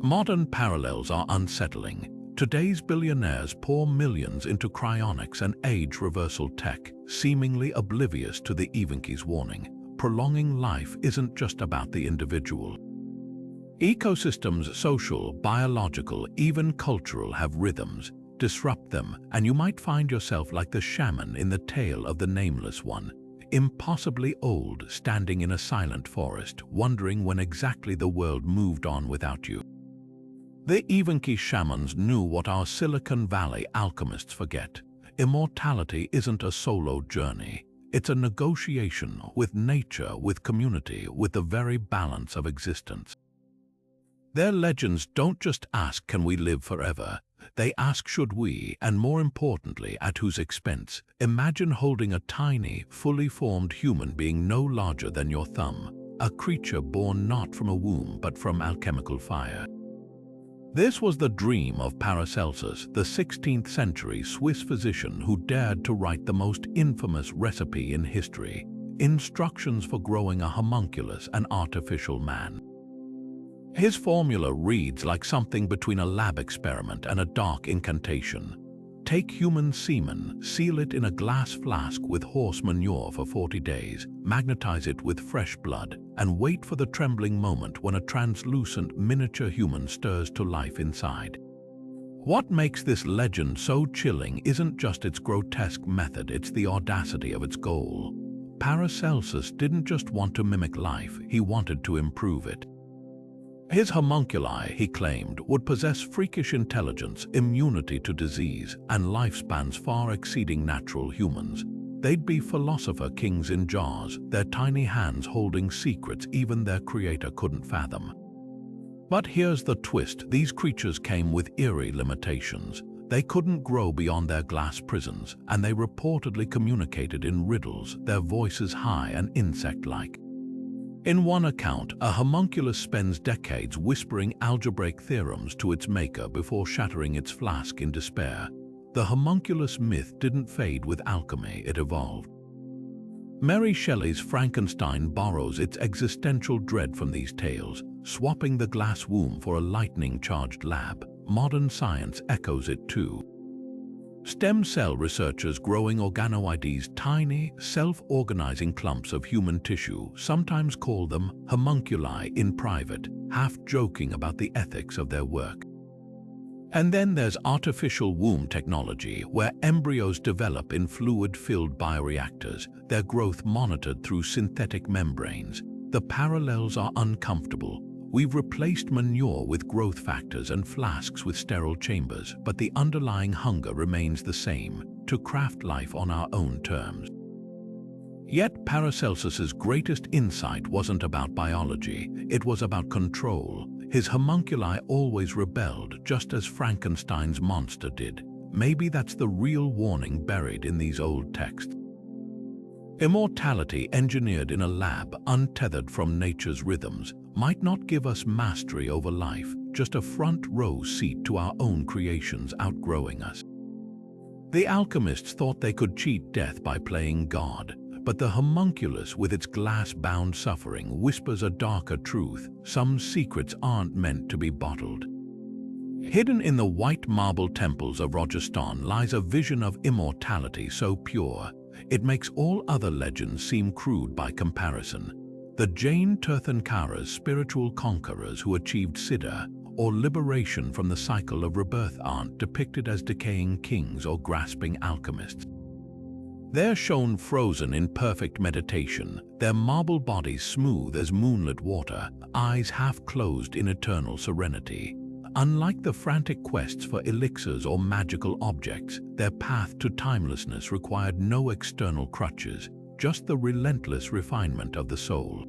Modern parallels are unsettling. Today's billionaires pour millions into cryonics and age reversal tech, seemingly oblivious to the Evenki's warning. Prolonging life isn't just about the individual. Ecosystems, social, biological, even cultural, have rhythms. Disrupt them, and you might find yourself like the shaman in the tale of the nameless one, impossibly old, standing in a silent forest, wondering when exactly the world moved on without you. The Evenki shamans knew what our Silicon Valley alchemists forget. Immortality isn't a solo journey. It's a negotiation with nature, with community, with the very balance of existence. Their legends don't just ask, can we live forever? They ask, should we, and more importantly, at whose expense? Imagine holding a tiny, fully formed human being no larger than your thumb, a creature born not from a womb but from alchemical fire. This was the dream of Paracelsus, the 16th century Swiss physician who dared to write the most infamous recipe in history: instructions for growing a homunculus, an artificial man. His formula reads like something between a lab experiment and a dark incantation. Take human semen, seal it in a glass flask with horse manure for 40 days, magnetize it with fresh blood, and wait for the trembling moment when a translucent miniature human stirs to life inside. What makes this legend so chilling isn't just its grotesque method, it's the audacity of its goal. Paracelsus didn't just want to mimic life, he wanted to improve it. His homunculi, he claimed, would possess freakish intelligence, immunity to disease, and lifespans far exceeding natural humans. They'd be philosopher kings in jars, their tiny hands holding secrets even their creator couldn't fathom. But here's the twist: these creatures came with eerie limitations. They couldn't grow beyond their glass prisons, and they reportedly communicated in riddles, their voices high and insect-like. In one account, a homunculus spends decades whispering algebraic theorems to its maker before shattering its flask in despair. The homunculus myth didn't fade with alchemy, it evolved. Mary Shelley's Frankenstein borrows its existential dread from these tales, swapping the glass womb for a lightning-charged lab. Modern science echoes it too. Stem cell researchers growing organoids, tiny, self-organizing clumps of human tissue, sometimes call them homunculi in private, half joking about the ethics of their work. And then there's artificial womb technology, where embryos develop in fluid-filled bioreactors, their growth monitored through synthetic membranes. The parallels are uncomfortable. We've replaced manure with growth factors and flasks with sterile chambers, but the underlying hunger remains the same: to craft life on our own terms. Yet Paracelsus's greatest insight wasn't about biology, it was about control. His homunculi always rebelled, just as Frankenstein's monster did. Maybe that's the real warning buried in these old texts. Immortality engineered in a lab, untethered from nature's rhythms, might not give us mastery over life, just a front-row seat to our own creations outgrowing us. The alchemists thought they could cheat death by playing God, but the homunculus with its glass-bound suffering whispers a darker truth. Some secrets aren't meant to be bottled. Hidden in the white marble temples of Rajasthan lies a vision of immortality so pure, it makes all other legends seem crude by comparison. The Jain Tirthankaras, spiritual conquerors who achieved siddha, or liberation from the cycle of rebirth, aren't depicted as decaying kings or grasping alchemists. They're shown frozen in perfect meditation, their marble bodies smooth as moonlit water, eyes half closed in eternal serenity. Unlike the frantic quests for elixirs or magical objects, their path to timelessness required no external crutches, just the relentless refinement of the soul.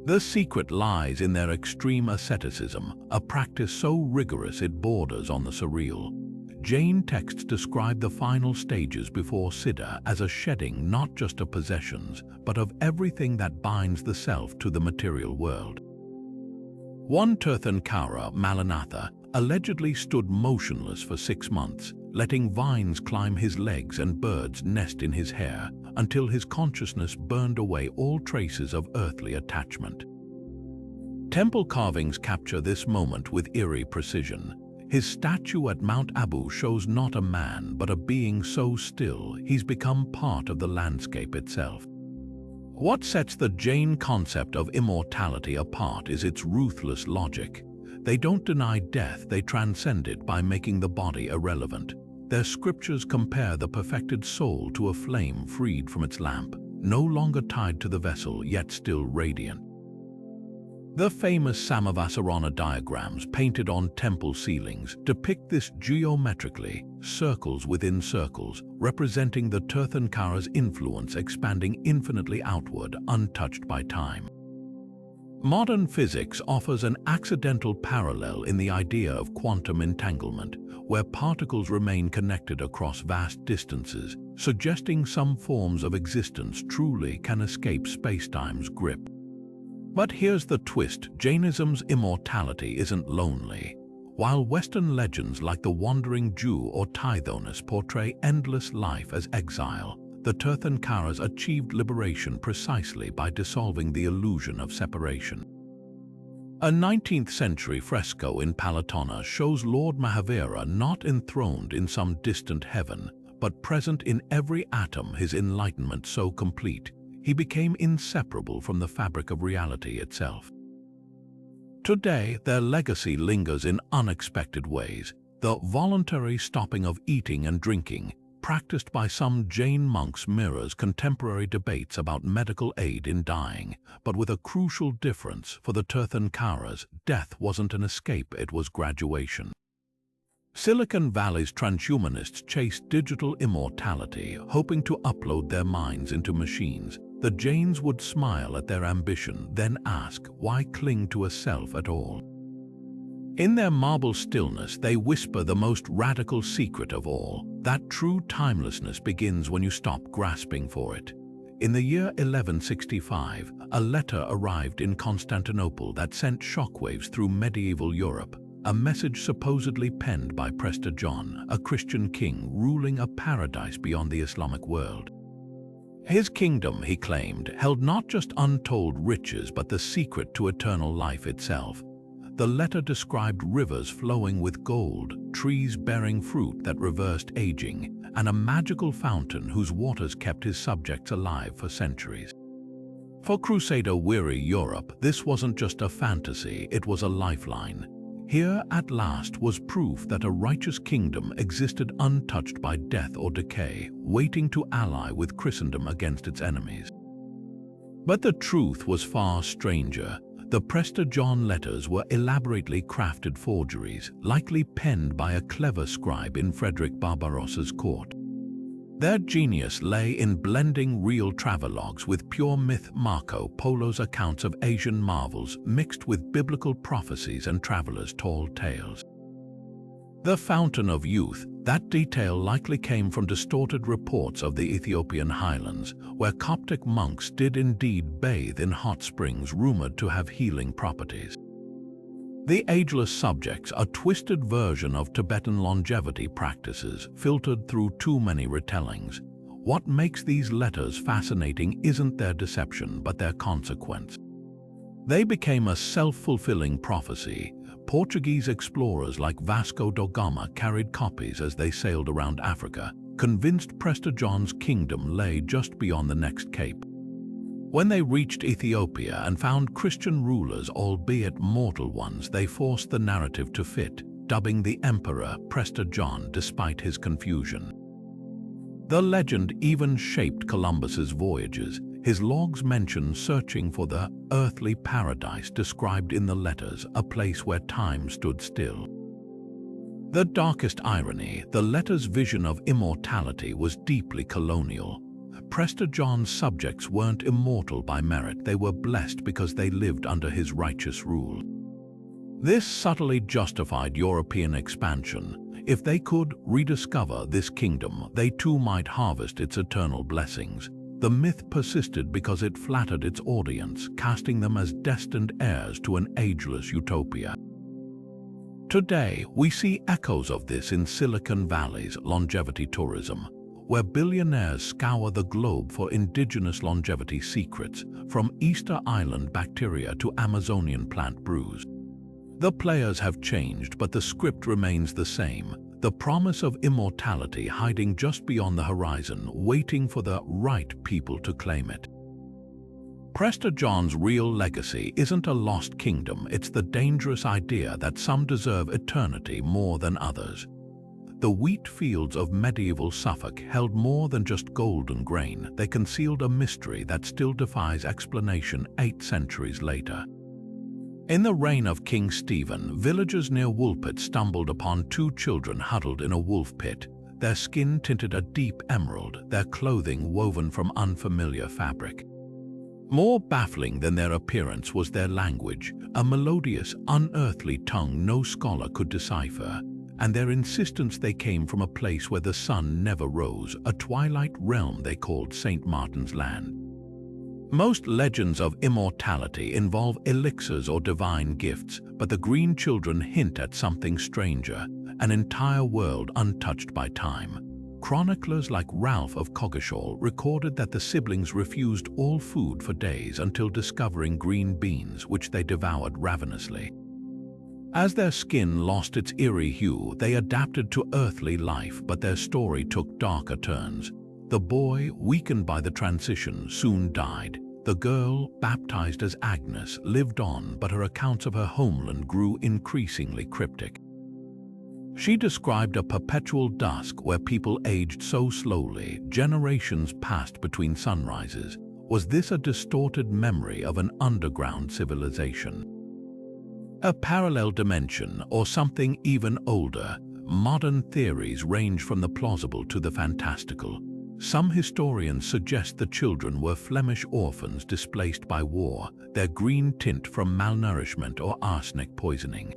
The secret lies in their extreme asceticism, a practice so rigorous it borders on the surreal. Jain texts describe the final stages before siddha as a shedding not just of possessions, but of everything that binds the self to the material world. One Tirthankara, Malanatha, allegedly stood motionless for 6 months, letting vines climb his legs and birds nest in his hair, until his consciousness burned away all traces of earthly attachment. Temple carvings capture this moment with eerie precision. His statue at Mount Abu shows not a man but a being so still he's become part of the landscape itself. What sets the Jain concept of immortality apart is its ruthless logic. They don't deny death, they transcend it by making the body irrelevant. Their scriptures compare the perfected soul to a flame freed from its lamp, no longer tied to the vessel yet still radiant. The famous Samavasarana diagrams painted on temple ceilings depict this geometrically, circles within circles, representing the Tirthankara's influence expanding infinitely outward, untouched by time. Modern physics offers an accidental parallel in the idea of quantum entanglement, where particles remain connected across vast distances, suggesting some forms of existence truly can escape spacetime's grip. But here's the twist: Jainism's immortality isn't lonely. While Western legends like the Wandering Jew or Tithonus portray endless life as exile, the Tirthankaras achieved liberation precisely by dissolving the illusion of separation. A 19th-century fresco in Palatona shows Lord Mahavira not enthroned in some distant heaven, but present in every atom, his enlightenment so complete, he became inseparable from the fabric of reality itself. Today, their legacy lingers in unexpected ways. The voluntary stopping of eating and drinking, practiced by some Jain monks, mirrors contemporary debates about medical aid in dying, but with a crucial difference. For the Tirthankaras, death wasn't an escape, it was graduation. Silicon Valley's transhumanists chased digital immortality, hoping to upload their minds into machines. The Jains would smile at their ambition, then ask, why cling to a self at all? In their marble stillness, they whisper the most radical secret of all, that true timelessness begins when you stop grasping for it. In the year 1165, a letter arrived in Constantinople that sent shockwaves through medieval Europe, a message supposedly penned by Prester John, a Christian king ruling a paradise beyond the Islamic world. His kingdom, he claimed, held not just untold riches but the secret to eternal life itself. The letter described rivers flowing with gold, trees bearing fruit that reversed aging, and a magical fountain whose waters kept his subjects alive for centuries. For crusader-weary Europe, this wasn't just a fantasy, it was a lifeline. Here, at last, was proof that a righteous kingdom existed untouched by death or decay, waiting to ally with Christendom against its enemies. But the truth was far stranger. The Prester John letters were elaborately crafted forgeries, likely penned by a clever scribe in Frederick Barbarossa's court. Their genius lay in blending real travelogues with pure myth. Marco Polo's accounts of Asian marvels mixed with biblical prophecies and travelers' tall tales. The Fountain of Youth, that detail likely came from distorted reports of the Ethiopian highlands, where Coptic monks did indeed bathe in hot springs rumored to have healing properties. The Ageless Subjects, a twisted version of Tibetan longevity practices filtered through too many retellings. What makes these letters fascinating isn't their deception, but their consequence. They became a self-fulfilling prophecy. Portuguese explorers like Vasco da Gama carried copies as they sailed around Africa, convinced Prester John's kingdom lay just beyond the next cape. When they reached Ethiopia and found Christian rulers, albeit mortal ones, they forced the narrative to fit, dubbing the emperor Prester John despite his confusion. The legend even shaped Columbus's voyages. His logs mention searching for the earthly paradise described in the letters, a place where time stood still. The darkest irony, the letters' vision of immortality was deeply colonial. Prester John's subjects weren't immortal by merit, they were blessed because they lived under his righteous rule. This subtly justified European expansion. If they could rediscover this kingdom, they too might harvest its eternal blessings. The myth persisted because it flattered its audience, casting them as destined heirs to an ageless utopia. Today, we see echoes of this in Silicon Valley's longevity tourism, where billionaires scour the globe for indigenous longevity secrets, from Easter Island bacteria to Amazonian plant brews. The players have changed, but the script remains the same. The promise of immortality hiding just beyond the horizon, waiting for the right people to claim it. Prester John's real legacy isn't a lost kingdom, it's the dangerous idea that some deserve eternity more than others. The wheat fields of medieval Suffolk held more than just golden grain. They concealed a mystery that still defies explanation 8 centuries later. In the reign of King Stephen, villagers near Woolpit stumbled upon 2 children huddled in a wolf pit, their skin tinted a deep emerald, their clothing woven from unfamiliar fabric. More baffling than their appearance was their language, a melodious, unearthly tongue no scholar could decipher. And their insistence they came from a place where the sun never rose, a twilight realm they called St. Martin's Land. Most legends of immortality involve elixirs or divine gifts, but the green children hint at something stranger, an entire world untouched by time. Chroniclers like Ralph of Coggeshall recorded that the siblings refused all food for days until discovering green beans, which they devoured ravenously. As their skin lost its eerie hue, they adapted to earthly life, but their story took darker turns. The boy, weakened by the transition, soon died. The girl, baptized as Agnes, lived on, but her accounts of her homeland grew increasingly cryptic. She described a perpetual dusk where people aged so slowly, generations passed between sunrises. Was this a distorted memory of an underground civilization? A parallel dimension, or something even older? Modern theories range from the plausible to the fantastical. Some historians suggest the children were Flemish orphans displaced by war, their green tint from malnourishment or arsenic poisoning.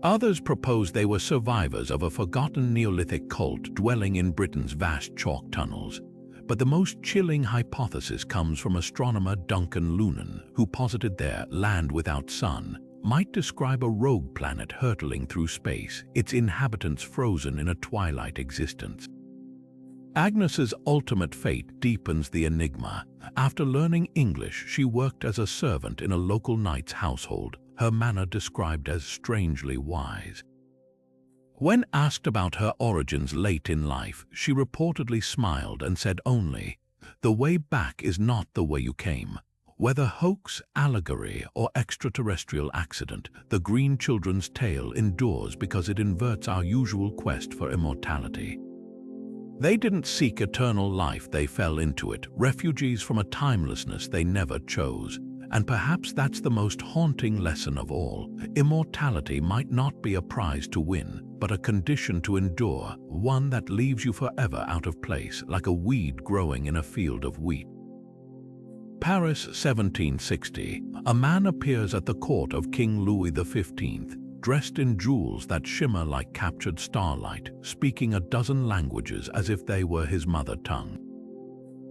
Others propose they were survivors of a forgotten Neolithic cult dwelling in Britain's vast chalk tunnels. But the most chilling hypothesis comes from astronomer Duncan Lunan, who posited their land without sun might describe a rogue planet hurtling through space, its inhabitants frozen in a twilight existence. Agnes's ultimate fate deepens the enigma. After learning English, she worked as a servant in a local knight's household, her manner described as strangely wise. When asked about her origins late in life, she reportedly smiled and said only, "The way back is not the way you came." Whether hoax, allegory, or extraterrestrial accident, the Green Children's tale endures because it inverts our usual quest for immortality. They didn't seek eternal life, they fell into it, refugees from a timelessness they never chose. And perhaps that's the most haunting lesson of all. Immortality might not be a prize to win, but a condition to endure, one that leaves you forever out of place, like a weed growing in a field of wheat. Paris, 1760. A man appears at the court of King Louis XV, dressed in jewels that shimmer like captured starlight, speaking a dozen languages as if they were his mother tongue.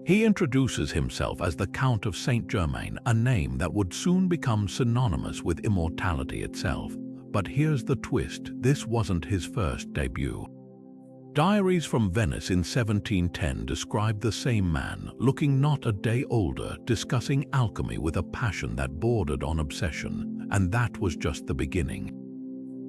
He introduces himself as the Count of Saint-Germain, a name that would soon become synonymous with immortality itself. But here's the twist, this wasn't his first debut. Diaries from Venice in 1710 describe the same man, looking not a day older, discussing alchemy with a passion that bordered on obsession, and that was just the beginning.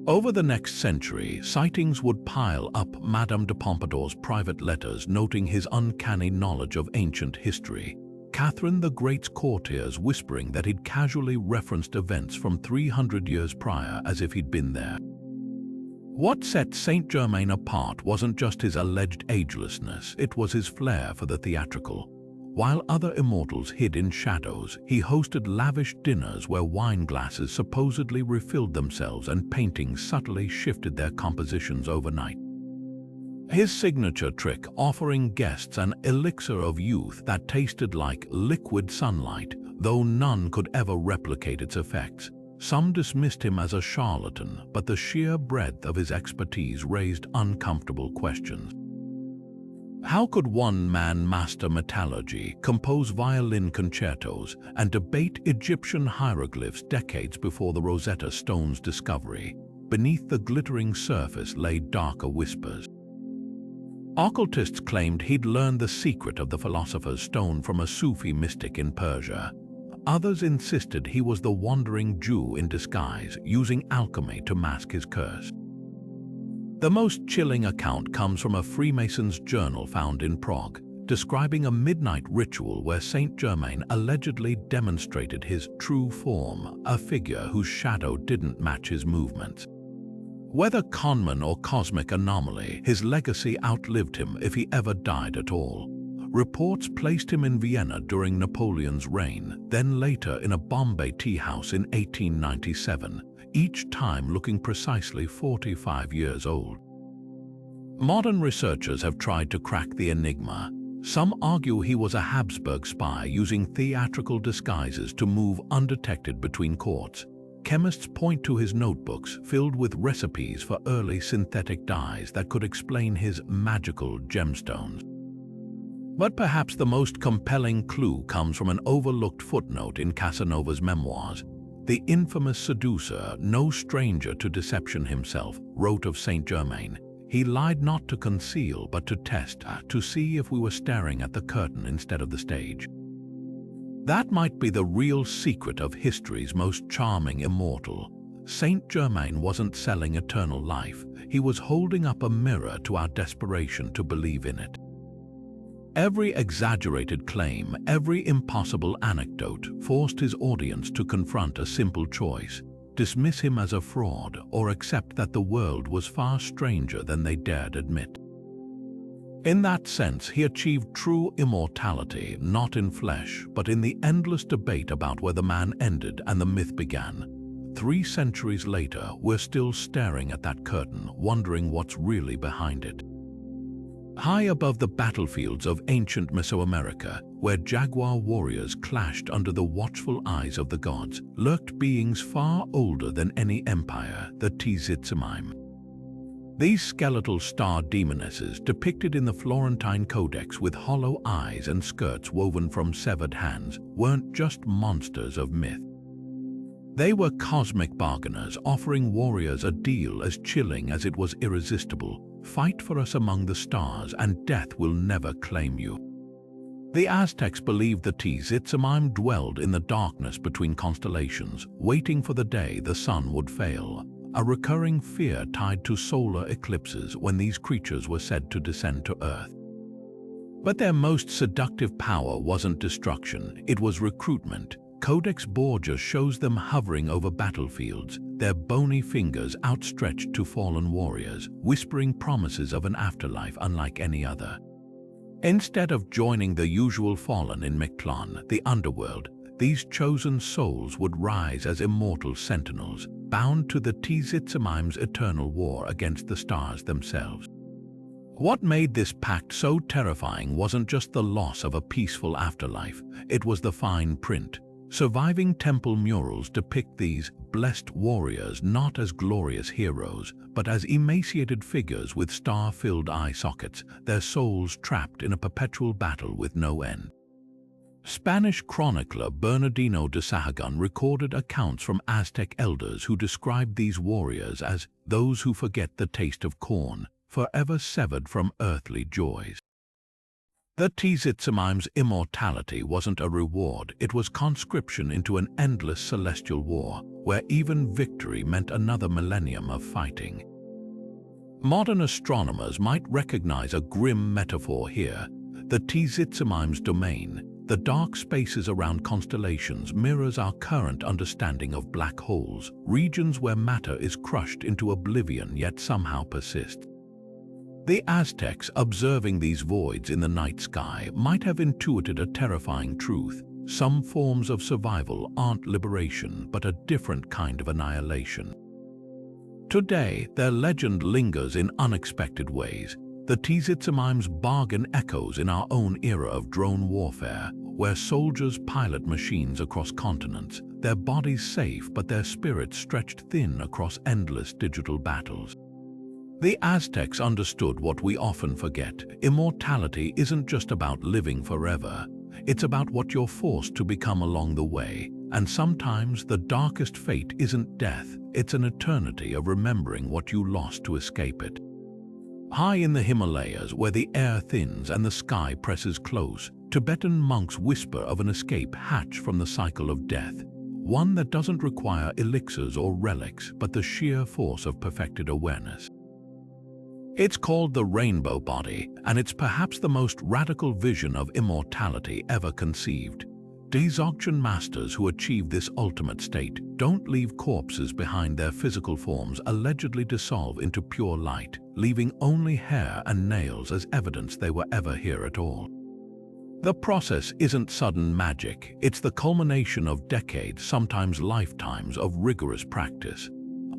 Over the next century, sightings would pile up. Madame de Pompadour's private letters noting his uncanny knowledge of ancient history. Catherine the Great's courtiers whispering that he'd casually referenced events from 300 years prior as if he'd been there. What set Saint-Germain apart wasn't just his alleged agelessness, it was his flair for the theatrical. While other immortals hid in shadows, he hosted lavish dinners where wine glasses supposedly refilled themselves and paintings subtly shifted their compositions overnight. His signature trick, offering guests an elixir of youth that tasted like liquid sunlight, though none could ever replicate its effects. Some dismissed him as a charlatan, but the sheer breadth of his expertise raised uncomfortable questions. How could one man master metallurgy, compose violin concertos, and debate Egyptian hieroglyphs decades before the Rosetta Stone's discovery? Beneath the glittering surface lay darker whispers. Occultists claimed he'd learned the secret of the Philosopher's Stone from a Sufi mystic in Persia. Others insisted he was the wandering Jew in disguise, using alchemy to mask his curse. The most chilling account comes from a Freemason's journal found in Prague, describing a midnight ritual where Saint-Germain allegedly demonstrated his true form, a figure whose shadow didn't match his movements. Whether conman or cosmic anomaly, his legacy outlived him if he ever died at all. Reports placed him in Vienna during Napoleon's reign, then later in a Bombay tea house in 1897, each time looking precisely 45 years old. Modern researchers have tried to crack the enigma. Some argue he was a Habsburg spy using theatrical disguises to move undetected between courts. Chemists point to his notebooks filled with recipes for early synthetic dyes that could explain his magical gemstones. But perhaps the most compelling clue comes from an overlooked footnote in Casanova's memoirs. The infamous seducer, no stranger to deception himself, wrote of Saint-Germain, "He lied not to conceal but to test, to see if we were staring at the curtain instead of the stage." That might be the real secret of history's most charming immortal. Saint-Germain wasn't selling eternal life, he was holding up a mirror to our desperation to believe in it. Every exaggerated claim, every impossible anecdote forced his audience to confront a simple choice: dismiss him as a fraud or accept that the world was far stranger than they dared admit. In that sense, he achieved true immortality, not in flesh, but in the endless debate about where the man ended and the myth began. 3 centuries later, we're still staring at that curtain, wondering what's really behind it. High above the battlefields of ancient Mesoamerica, where jaguar warriors clashed under the watchful eyes of the gods, lurked beings far older than any empire, the Tizitsimime. These skeletal star demonesses, depicted in the Florentine Codex with hollow eyes and skirts woven from severed hands, weren't just monsters of myth. They were cosmic bargainers, offering warriors a deal as chilling as it was irresistible: fight for us among the stars and death will never claim you. The Aztecs believed the Tizitsimime dwelled in the darkness between constellations, waiting for the day the sun would fail, a recurring fear tied to solar eclipses when these creatures were said to descend to Earth. But their most seductive power wasn't destruction, it was recruitment. Codex Borgia shows them hovering over battlefields, their bony fingers outstretched to fallen warriors, whispering promises of an afterlife unlike any other. Instead of joining the usual fallen in Mictlan, the underworld, these chosen souls would rise as immortal sentinels, bound to the Tizitsimime's eternal war against the stars themselves. What made this pact so terrifying wasn't just the loss of a peaceful afterlife, it was the fine print. Surviving temple murals depict these blessed warriors not as glorious heroes, but as emaciated figures with star-filled eye sockets, their souls trapped in a perpetual battle with no end. Spanish chronicler Bernardino de Sahagún recorded accounts from Aztec elders who described these warriors as those who forget the taste of corn, forever severed from earthly joys. The Tizitsimime's immortality wasn't a reward, it was conscription into an endless celestial war, where even victory meant another millennium of fighting. Modern astronomers might recognize a grim metaphor here. The Tizitsimime's domain, the dark spaces around constellations, mirrors our current understanding of black holes, regions where matter is crushed into oblivion yet somehow persists. The Aztecs, observing these voids in the night sky, might have intuited a terrifying truth. Some forms of survival aren't liberation, but a different kind of annihilation. Today, their legend lingers in unexpected ways. The Tizitsimime's bargain echoes in our own era of drone warfare, where soldiers pilot machines across continents, their bodies safe but their spirits stretched thin across endless digital battles. The Aztecs understood what we often forget. Immortality isn't just about living forever. It's about what you're forced to become along the way. And sometimes the darkest fate isn't death, it's an eternity of remembering what you lost to escape it. High in the Himalayas, where the air thins and the sky presses close, Tibetan monks whisper of an escape hatched from the cycle of death. One that doesn't require elixirs or relics, but the sheer force of perfected awareness. It's called the rainbow body, and it's perhaps the most radical vision of immortality ever conceived. Dzogchen masters who achieve this ultimate state don't leave corpses behind. Their physical forms allegedly dissolve into pure light, leaving only hair and nails as evidence they were ever here at all. The process isn't sudden magic, it's the culmination of decades, sometimes lifetimes, of rigorous practice.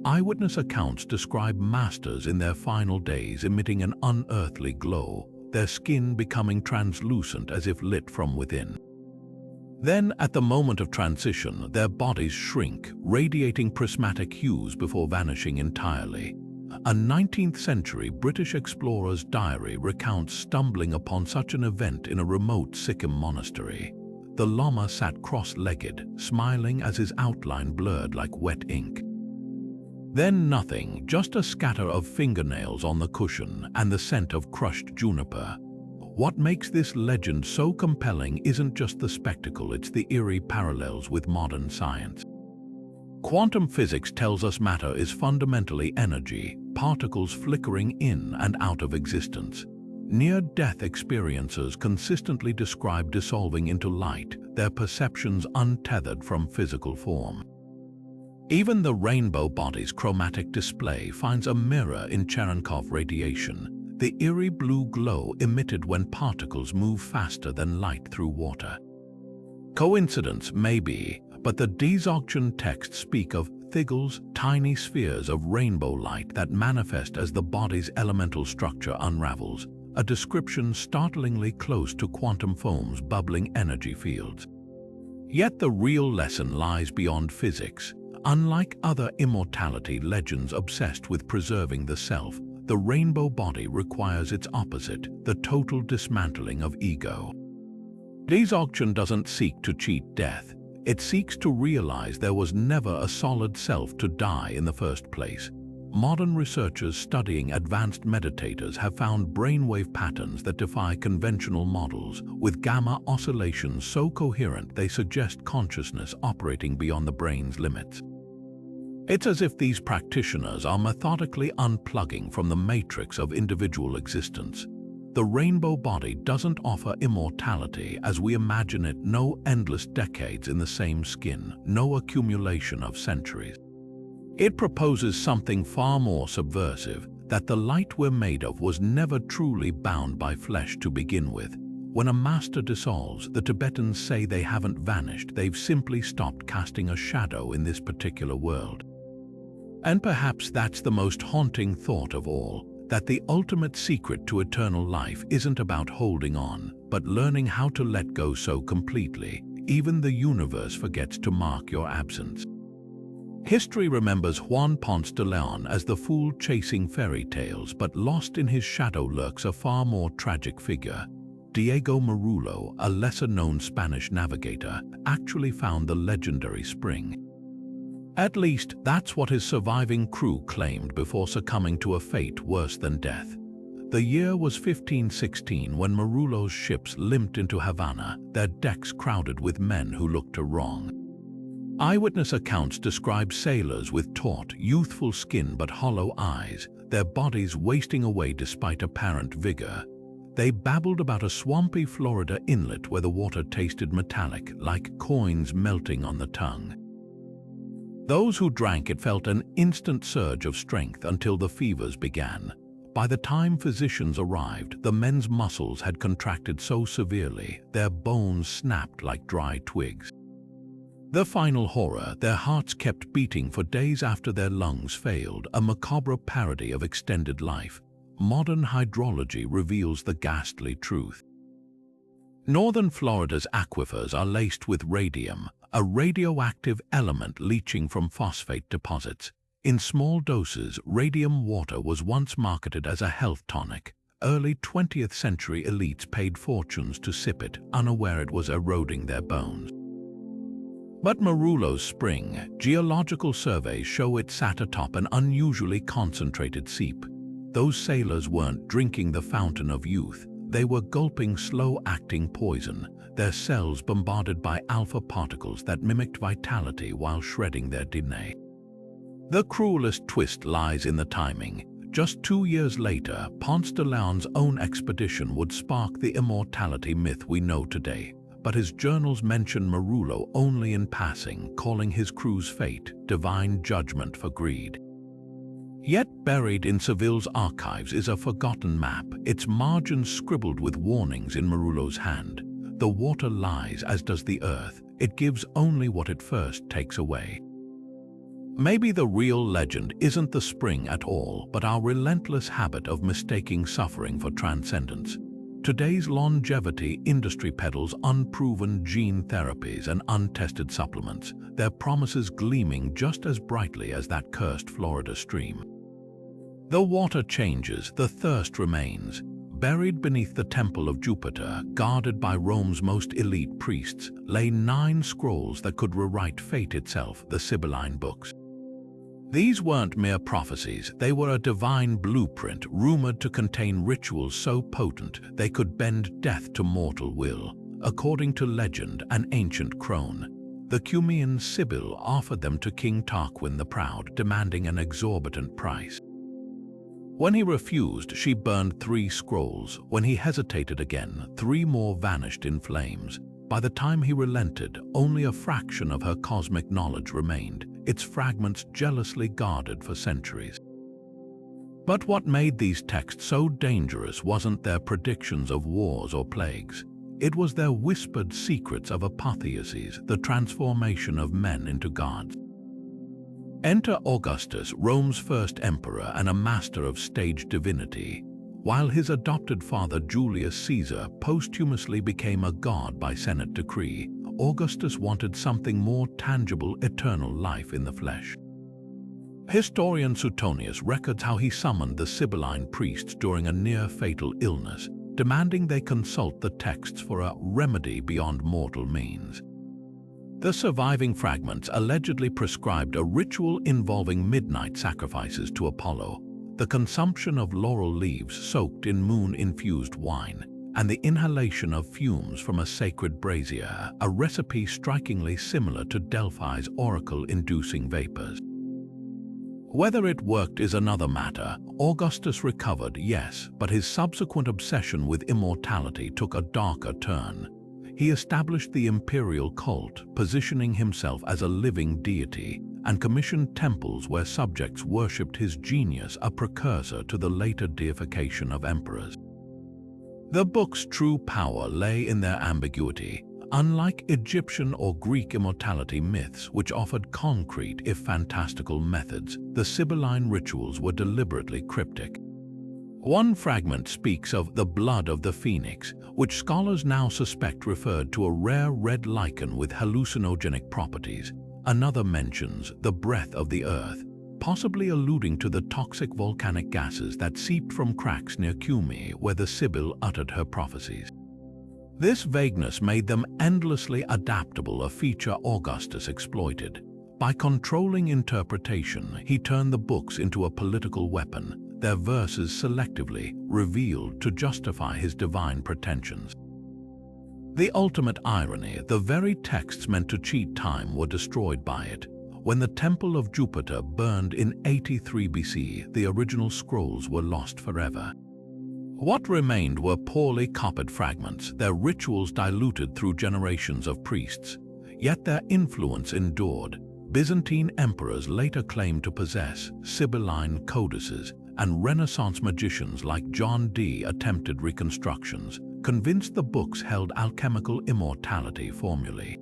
Eyewitness accounts describe masters in their final days emitting an unearthly glow, their skin becoming translucent as if lit from within. Then, at the moment of transition, their bodies shrink, radiating prismatic hues before vanishing entirely. A 19th-century British explorer's diary recounts stumbling upon such an event in a remote Sikkim monastery. The Lama sat cross-legged, smiling as his outline blurred like wet ink. Then nothing, just a scatter of fingernails on the cushion and the scent of crushed juniper. What makes this legend so compelling isn't just the spectacle, it's the eerie parallels with modern science. Quantum physics tells us matter is fundamentally energy, particles flickering in and out of existence. Near-death experiencers consistently describe dissolving into light, their perceptions untethered from physical form. Even the rainbow body's chromatic display finds a mirror in Cherenkov radiation, the eerie blue glow emitted when particles move faster than light through water. Coincidence, maybe, but the Dzogchen texts speak of thigles, tiny spheres of rainbow light that manifest as the body's elemental structure unravels, a description startlingly close to quantum foam's bubbling energy fields. Yet the real lesson lies beyond physics. Unlike other immortality legends obsessed with preserving the self, the rainbow body requires its opposite, the total dismantling of ego. Dzogchen doesn't seek to cheat death. It seeks to realize there was never a solid self to die in the first place. Modern researchers studying advanced meditators have found brainwave patterns that defy conventional models, with gamma oscillations so coherent they suggest consciousness operating beyond the brain's limits. It's as if these practitioners are methodically unplugging from the matrix of individual existence. The rainbow body doesn't offer immortality as we imagine it, no endless decades in the same skin, no accumulation of centuries. It proposes something far more subversive, that the light we're made of was never truly bound by flesh to begin with. When a master dissolves, the Tibetans say they haven't vanished, they've simply stopped casting a shadow in this particular world. And perhaps that's the most haunting thought of all, that the ultimate secret to eternal life isn't about holding on, but learning how to let go so completely, even the universe forgets to mark your absence. History remembers Juan Ponce de Leon as the fool chasing fairy tales, but lost in his shadow lurks a far more tragic figure. Diego Marullo, a lesser-known Spanish navigator, actually found the legendary spring. At least, that's what his surviving crew claimed before succumbing to a fate worse than death. The year was 1516 when Marullo's ships limped into Havana, their decks crowded with men who looked to wrong. Eyewitness accounts describe sailors with taut, youthful skin but hollow eyes, their bodies wasting away despite apparent vigor. They babbled about a swampy Florida inlet where the water tasted metallic, like coins melting on the tongue. Those who drank it felt an instant surge of strength until the fevers began. By the time physicians arrived, the men's muscles had contracted so severely, their bones snapped like dry twigs. The final horror, their hearts kept beating for days after their lungs failed, a macabre parody of extended life. Modern hydrology reveals the ghastly truth. Northern Florida's aquifers are laced with radium, a radioactive element leaching from phosphate deposits. In small doses, radium water was once marketed as a health tonic. Early 20th century elites paid fortunes to sip it, unaware it was eroding their bones. But Marullo's spring, geological surveys show it sat atop an unusually concentrated seep. Those sailors weren't drinking the fountain of youth. They were gulping slow-acting poison, their cells bombarded by alpha particles that mimicked vitality while shredding their DNA. The cruelest twist lies in the timing. Just 2 years later, Ponce de Leon's own expedition would spark the immortality myth we know today, but his journals mention Marullo only in passing, calling his crew's fate divine judgment for greed. Yet buried in Seville's archives is a forgotten map, its margins scribbled with warnings in Marullo's hand. The water lies as does the earth, it gives only what it first takes away. Maybe the real legend isn't the spring at all, but our relentless habit of mistaking suffering for transcendence. Today's longevity industry peddles unproven gene therapies and untested supplements, their promises gleaming just as brightly as that cursed Florida stream. The water changes, the thirst remains. Buried beneath the temple of Jupiter, guarded by Rome's most elite priests, lay 9 scrolls that could rewrite fate itself, the Sibylline books. These weren't mere prophecies, they were a divine blueprint rumored to contain rituals so potent they could bend death to mortal will. According to legend and ancient crone, the Cumaean Sibyl offered them to King Tarquin the Proud, demanding an exorbitant price. When he refused, she burned 3 scrolls. When he hesitated again, 3 more vanished in flames. By the time he relented, only a fraction of her cosmic knowledge remained, its fragments jealously guarded for centuries. But what made these texts so dangerous wasn't their predictions of wars or plagues. It was their whispered secrets of apotheoses, the transformation of men into gods. Enter Augustus, Rome's first emperor and a master of stage divinity. While his adopted father Julius Caesar posthumously became a god by Senate decree, Augustus wanted something more tangible, eternal life in the flesh. Historian Suetonius records how he summoned the Sibylline priests during a near-fatal illness, demanding they consult the texts for a remedy beyond mortal means. The surviving fragments allegedly prescribed a ritual involving midnight sacrifices to Apollo, the consumption of laurel leaves soaked in moon-infused wine, and the inhalation of fumes from a sacred brazier, a recipe strikingly similar to Delphi's oracle-inducing vapors. Whether it worked is another matter. Augustus recovered, yes, but his subsequent obsession with immortality took a darker turn. He established the imperial cult, positioning himself as a living deity, and commissioned temples where subjects worshipped his genius, a precursor to the later deification of emperors. The book's true power lay in their ambiguity. Unlike Egyptian or Greek immortality myths, which offered concrete if fantastical methods, the Sibylline rituals were deliberately cryptic. One fragment speaks of the blood of the phoenix, which scholars now suspect referred to a rare red lichen with hallucinogenic properties. Another mentions the breath of the earth, possibly alluding to the toxic volcanic gases that seeped from cracks near Cumae, where the Sibyl uttered her prophecies. This vagueness made them endlessly adaptable, a feature Augustus exploited. By controlling interpretation, he turned the books into a political weapon, their verses selectively revealed to justify his divine pretensions. The ultimate irony, the very texts meant to cheat time were destroyed by it. When the Temple of Jupiter burned in 83 BC, the original scrolls were lost forever. What remained were poorly copied fragments, their rituals diluted through generations of priests. Yet their influence endured. Byzantine emperors later claimed to possess Sibylline codices, and Renaissance magicians like John Dee attempted reconstructions, convinced the books held alchemical immortality formulae.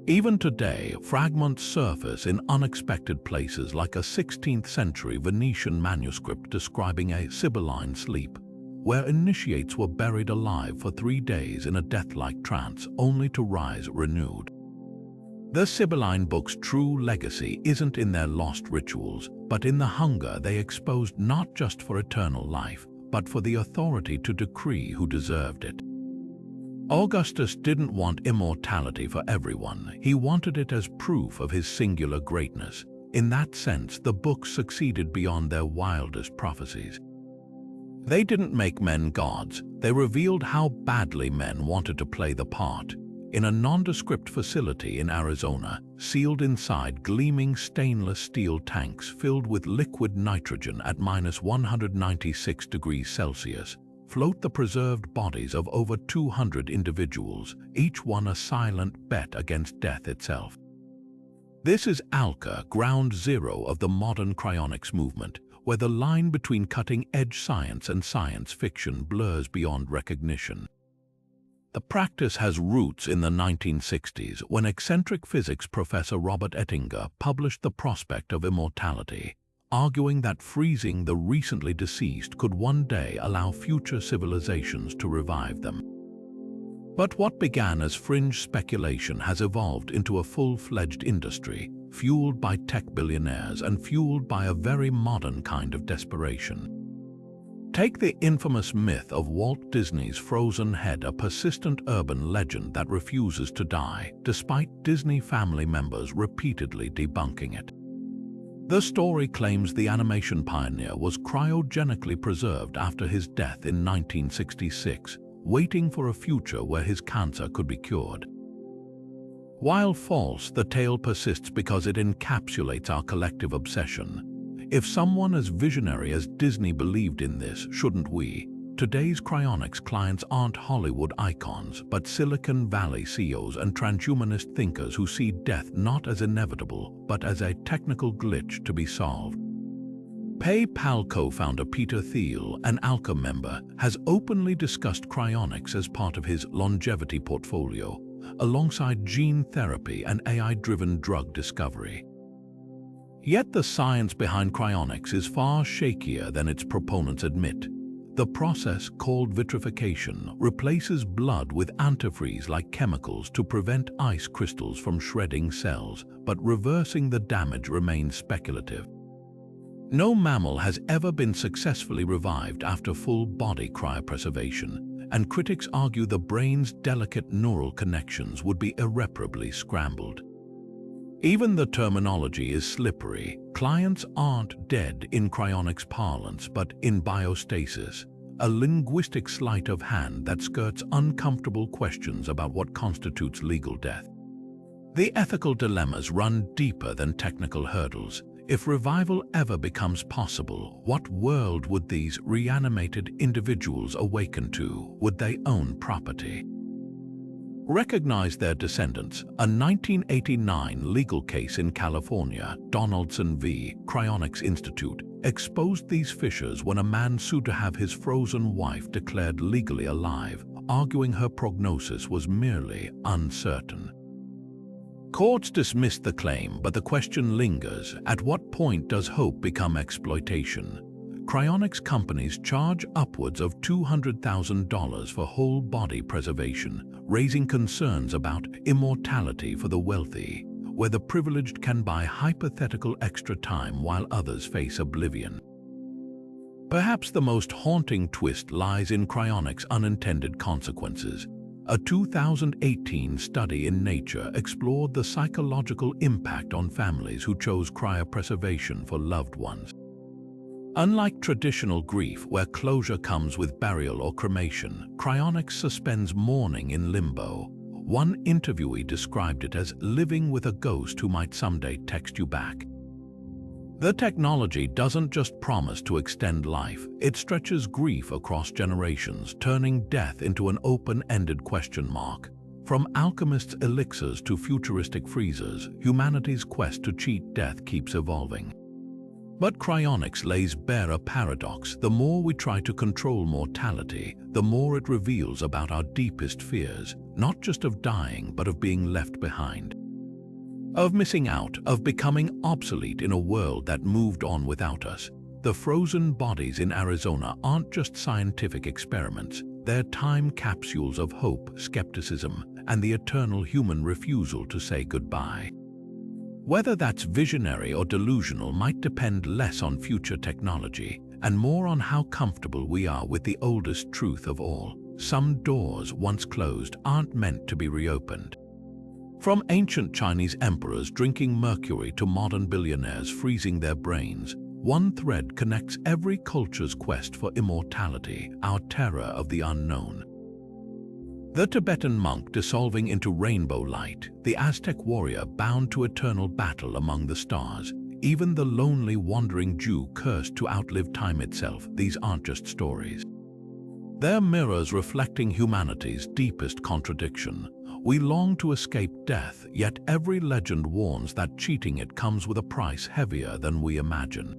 Even today, fragments surface in unexpected places, like a 16th-century Venetian manuscript describing a Sibylline sleep, where initiates were buried alive for 3 days in a death-like trance, only to rise renewed. The Sibylline books' true legacy isn't in their lost rituals, but in the hunger they exposed, not just for eternal life, but for the authority to decree who deserved it. Augustus didn't want immortality for everyone. He wanted it as proof of his singular greatness. In that sense, the books succeeded beyond their wildest prophecies. They didn't make men gods. They revealed how badly men wanted to play the part. In a nondescript facility in Arizona, sealed inside gleaming stainless steel tanks filled with liquid nitrogen at -196 degrees Celsius, float the preserved bodies of over 200 individuals, each one a silent bet against death itself. This is Alka, ground zero of the modern cryonics movement, where the line between cutting-edge science and science fiction blurs beyond recognition. The practice has roots in the 1960s, when eccentric physics professor Robert Ettinger published The Prospect of Immortality, arguing that freezing the recently deceased could one day allow future civilizations to revive them. But what began as fringe speculation has evolved into a full-fledged industry, fueled by tech billionaires and fueled by a very modern kind of desperation. Take the infamous myth of Walt Disney's frozen head, a persistent urban legend that refuses to die, despite Disney family members repeatedly debunking it. The story claims the animation pioneer was cryogenically preserved after his death in 1966, waiting for a future where his cancer could be cured. While false, the tale persists because it encapsulates our collective obsession. If someone as visionary as Disney believed in this, shouldn't we? Today's cryonics clients aren't Hollywood icons, but Silicon Valley CEOs and transhumanist thinkers who see death not as inevitable, but as a technical glitch to be solved. PayPal co-founder Peter Thiel, an Alka member, has openly discussed cryonics as part of his longevity portfolio, alongside gene therapy and AI-driven drug discovery. Yet the science behind cryonics is far shakier than its proponents admit. The process, called vitrification, replaces blood with antifreeze-like chemicals to prevent ice crystals from shredding cells, but reversing the damage remains speculative. No mammal has ever been successfully revived after full-body cryopreservation, and critics argue the brain's delicate neural connections would be irreparably scrambled. Even the terminology is slippery. Clients aren't dead in cryonics parlance, but in biostasis, a linguistic sleight of hand that skirts uncomfortable questions about what constitutes legal death. The ethical dilemmas run deeper than technical hurdles. If revival ever becomes possible, what world would these reanimated individuals awaken to? Would they own property? Recognize their descendants. A 1989 legal case in California, Donaldson v. Cryonics Institute, exposed these fissures when a man sued to have his frozen wife declared legally alive, arguing her prognosis was merely uncertain. Courts dismissed the claim, but the question lingers: at what point does hope become exploitation? Cryonics companies charge upwards of $200,000 for whole-body preservation, raising concerns about immortality for the wealthy, where the privileged can buy hypothetical extra time while others face oblivion. Perhaps the most haunting twist lies in cryonics' unintended consequences. A 2018 study in Nature explored the psychological impact on families who chose cryopreservation for loved ones. Unlike traditional grief, where closure comes with burial or cremation, cryonics suspends mourning in limbo. One interviewee described it as living with a ghost who might someday text you back. The technology doesn't just promise to extend life, it stretches grief across generations, turning death into an open-ended question mark. From alchemists' elixirs to futuristic freezers, humanity's quest to cheat death keeps evolving. But cryonics lays bare a paradox. The more we try to control mortality, the more it reveals about our deepest fears, not just of dying, but of being left behind. Of missing out, of becoming obsolete in a world that moved on without us. The frozen bodies in Arizona aren't just scientific experiments, they're time capsules of hope, skepticism, and the eternal human refusal to say goodbye. Whether that's visionary or delusional might depend less on future technology and more on how comfortable we are with the oldest truth of all. Some doors once closed aren't meant to be reopened. From ancient Chinese emperors drinking mercury to modern billionaires freezing their brains, one thread connects every culture's quest for immortality, our terror of the unknown. The Tibetan monk dissolving into rainbow light, the Aztec warrior bound to eternal battle among the stars, even the lonely wandering Jew cursed to outlive time itself. These aren't just stories. They're mirrors reflecting humanity's deepest contradiction. We long to escape death, yet every legend warns that cheating it comes with a price heavier than we imagine.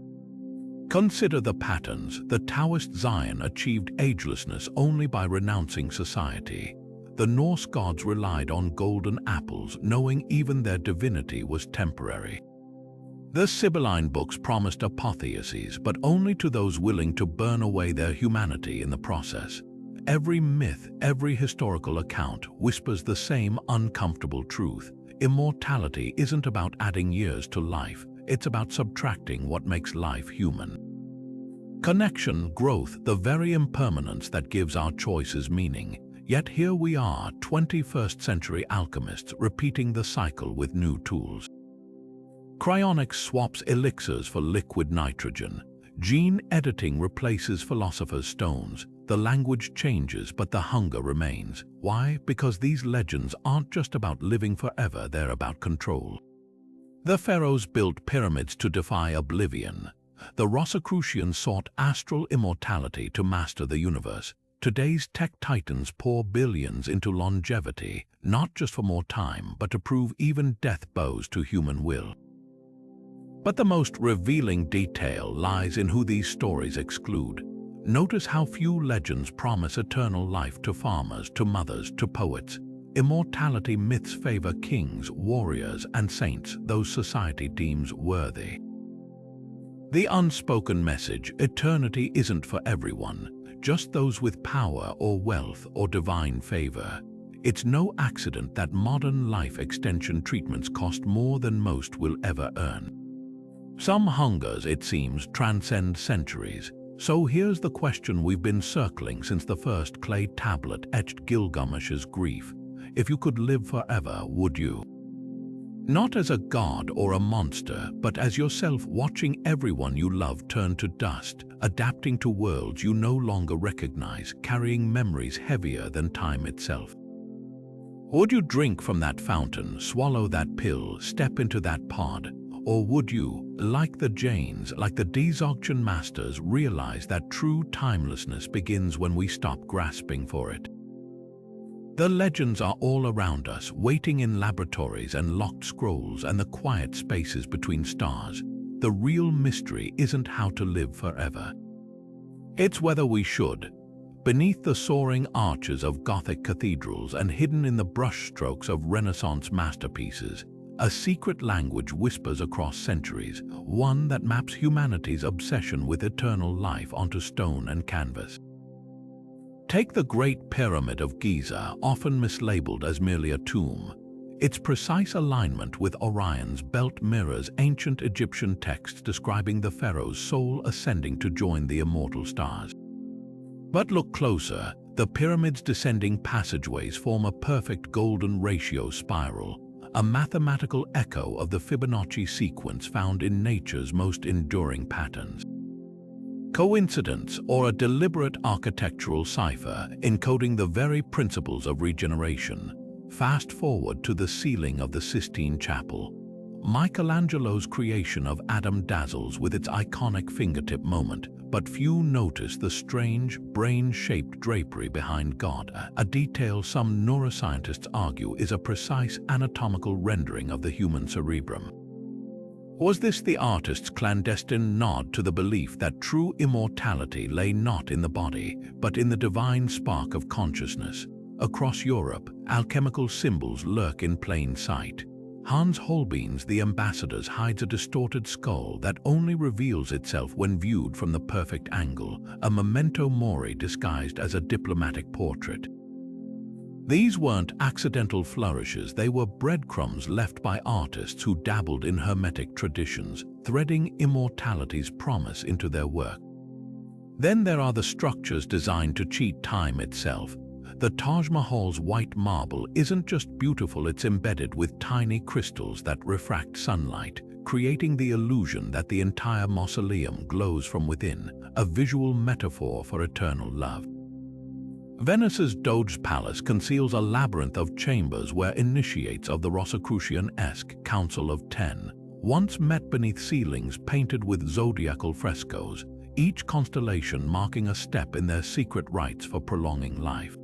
Consider the patterns. The Taoist Zion achieved agelessness only by renouncing society. The Norse gods relied on golden apples, knowing even their divinity was temporary. The Sibylline books promised apotheoses, but only to those willing to burn away their humanity in the process. Every myth, every historical account whispers the same uncomfortable truth. Immortality isn't about adding years to life, it's about subtracting what makes life human. Connection, growth, the very impermanence that gives our choices meaning. Yet here we are, 21st century alchemists, repeating the cycle with new tools. Cryonics swaps elixirs for liquid nitrogen. Gene editing replaces Philosopher's stones. The language changes, but the hunger remains. Why? Because these legends aren't just about living forever, they're about control. The pharaohs built pyramids to defy oblivion. The Rosicrucians sought astral immortality to master the universe. Today's tech titans pour billions into longevity, not just for more time, but to prove even death bows to human will. But the most revealing detail lies in who these stories exclude. Notice how few legends promise eternal life to farmers, to mothers, to poets. Immortality myths favor kings, warriors, and saints, those society deems worthy. The unspoken message: eternity isn't for everyone, just those with power or wealth or divine favor. It's no accident that modern life extension treatments cost more than most will ever earn. Some hungers, it seems, transcend centuries. So here's the question we've been circling since the first clay tablet etched Gilgamesh's grief. If you could live forever, would you? Not as a god or a monster, but as yourself, watching everyone you love turn to dust, adapting to worlds you no longer recognize, carrying memories heavier than time itself. Would you drink from that fountain, swallow that pill, step into that pod? Or would you, like the Jains, like the Dzogchen masters, realize that true timelessness begins when we stop grasping for it? The legends are all around us, waiting in laboratories and locked scrolls and the quiet spaces between stars. The real mystery isn't how to live forever. It's whether we should. Beneath the soaring arches of Gothic cathedrals and hidden in the brushstrokes of Renaissance masterpieces, a secret language whispers across centuries, one that maps humanity's obsession with eternal life onto stone and canvas. Take the Great Pyramid of Giza, often mislabeled as merely a tomb. Its precise alignment with Orion's belt mirrors ancient Egyptian texts describing the pharaoh's soul ascending to join the immortal stars. But look closer, the pyramid's descending passageways form a perfect golden ratio spiral, a mathematical echo of the Fibonacci sequence found in nature's most enduring patterns. Coincidence or a deliberate architectural cipher encoding the very principles of regeneration? Fast forward to the ceiling of the Sistine Chapel. Michelangelo's creation of Adam dazzles with its iconic fingertip moment, but few notice the strange, brain-shaped drapery behind God, a detail some neuroscientists argue is a precise anatomical rendering of the human cerebrum. Was this the artist's clandestine nod to the belief that true immortality lay not in the body, but in the divine spark of consciousness? Across Europe, alchemical symbols lurk in plain sight. Hans Holbein's The Ambassadors hides a distorted skull that only reveals itself when viewed from the perfect angle, a memento mori disguised as a diplomatic portrait. These weren't accidental flourishes, they were breadcrumbs left by artists who dabbled in hermetic traditions, threading immortality's promise into their work. Then there are the structures designed to cheat time itself. The Taj Mahal's white marble isn't just beautiful, it's embedded with tiny crystals that refract sunlight, creating the illusion that the entire mausoleum glows from within, a visual metaphor for eternal love. Venice's Doge's Palace conceals a labyrinth of chambers where initiates of the Rosicrucian-esque Council of Ten once met beneath ceilings painted with zodiacal frescoes, each constellation marking a step in their secret rites for prolonging life.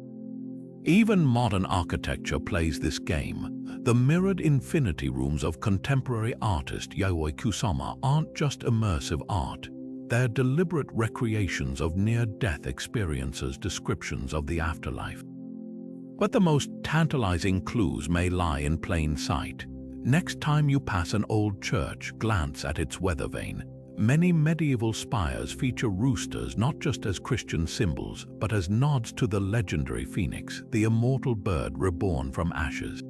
Even modern architecture plays this game. The mirrored infinity rooms of contemporary artist Yayoi Kusama aren't just immersive art. They're deliberate recreations of near-death experiences, descriptions of the afterlife. But the most tantalizing clues may lie in plain sight. Next time you pass an old church, glance at its weather vane. Many medieval spires feature roosters not just as Christian symbols, but as nods to the legendary phoenix, the immortal bird reborn from ashes.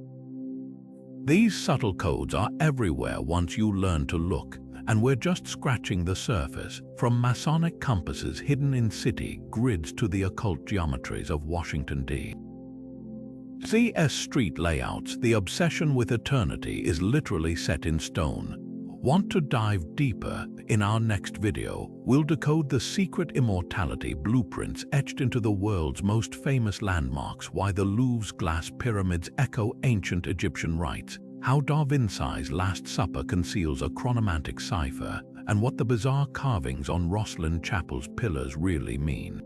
These subtle codes are everywhere once you learn to look, and we're just scratching the surface, from Masonic compasses hidden in city grids to the occult geometries of Washington, D.C.'s street layouts. The obsession with eternity is literally set in stone. Want to dive deeper? In our next video, we'll decode the secret immortality blueprints etched into the world's most famous landmarks, why the Louvre's glass pyramids echo ancient Egyptian rites, how Da Vinci's Last Supper conceals a chronomantic cipher, and what the bizarre carvings on Rosslyn Chapel's pillars really mean.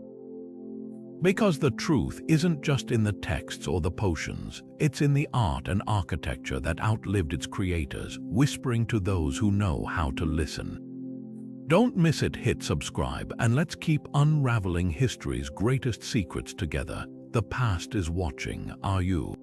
Because the truth isn't just in the texts or the potions, it's in the art and architecture that outlived its creators, whispering to those who know how to listen. Don't miss it, hit subscribe, and let's keep unraveling history's greatest secrets together. The past is watching, are you?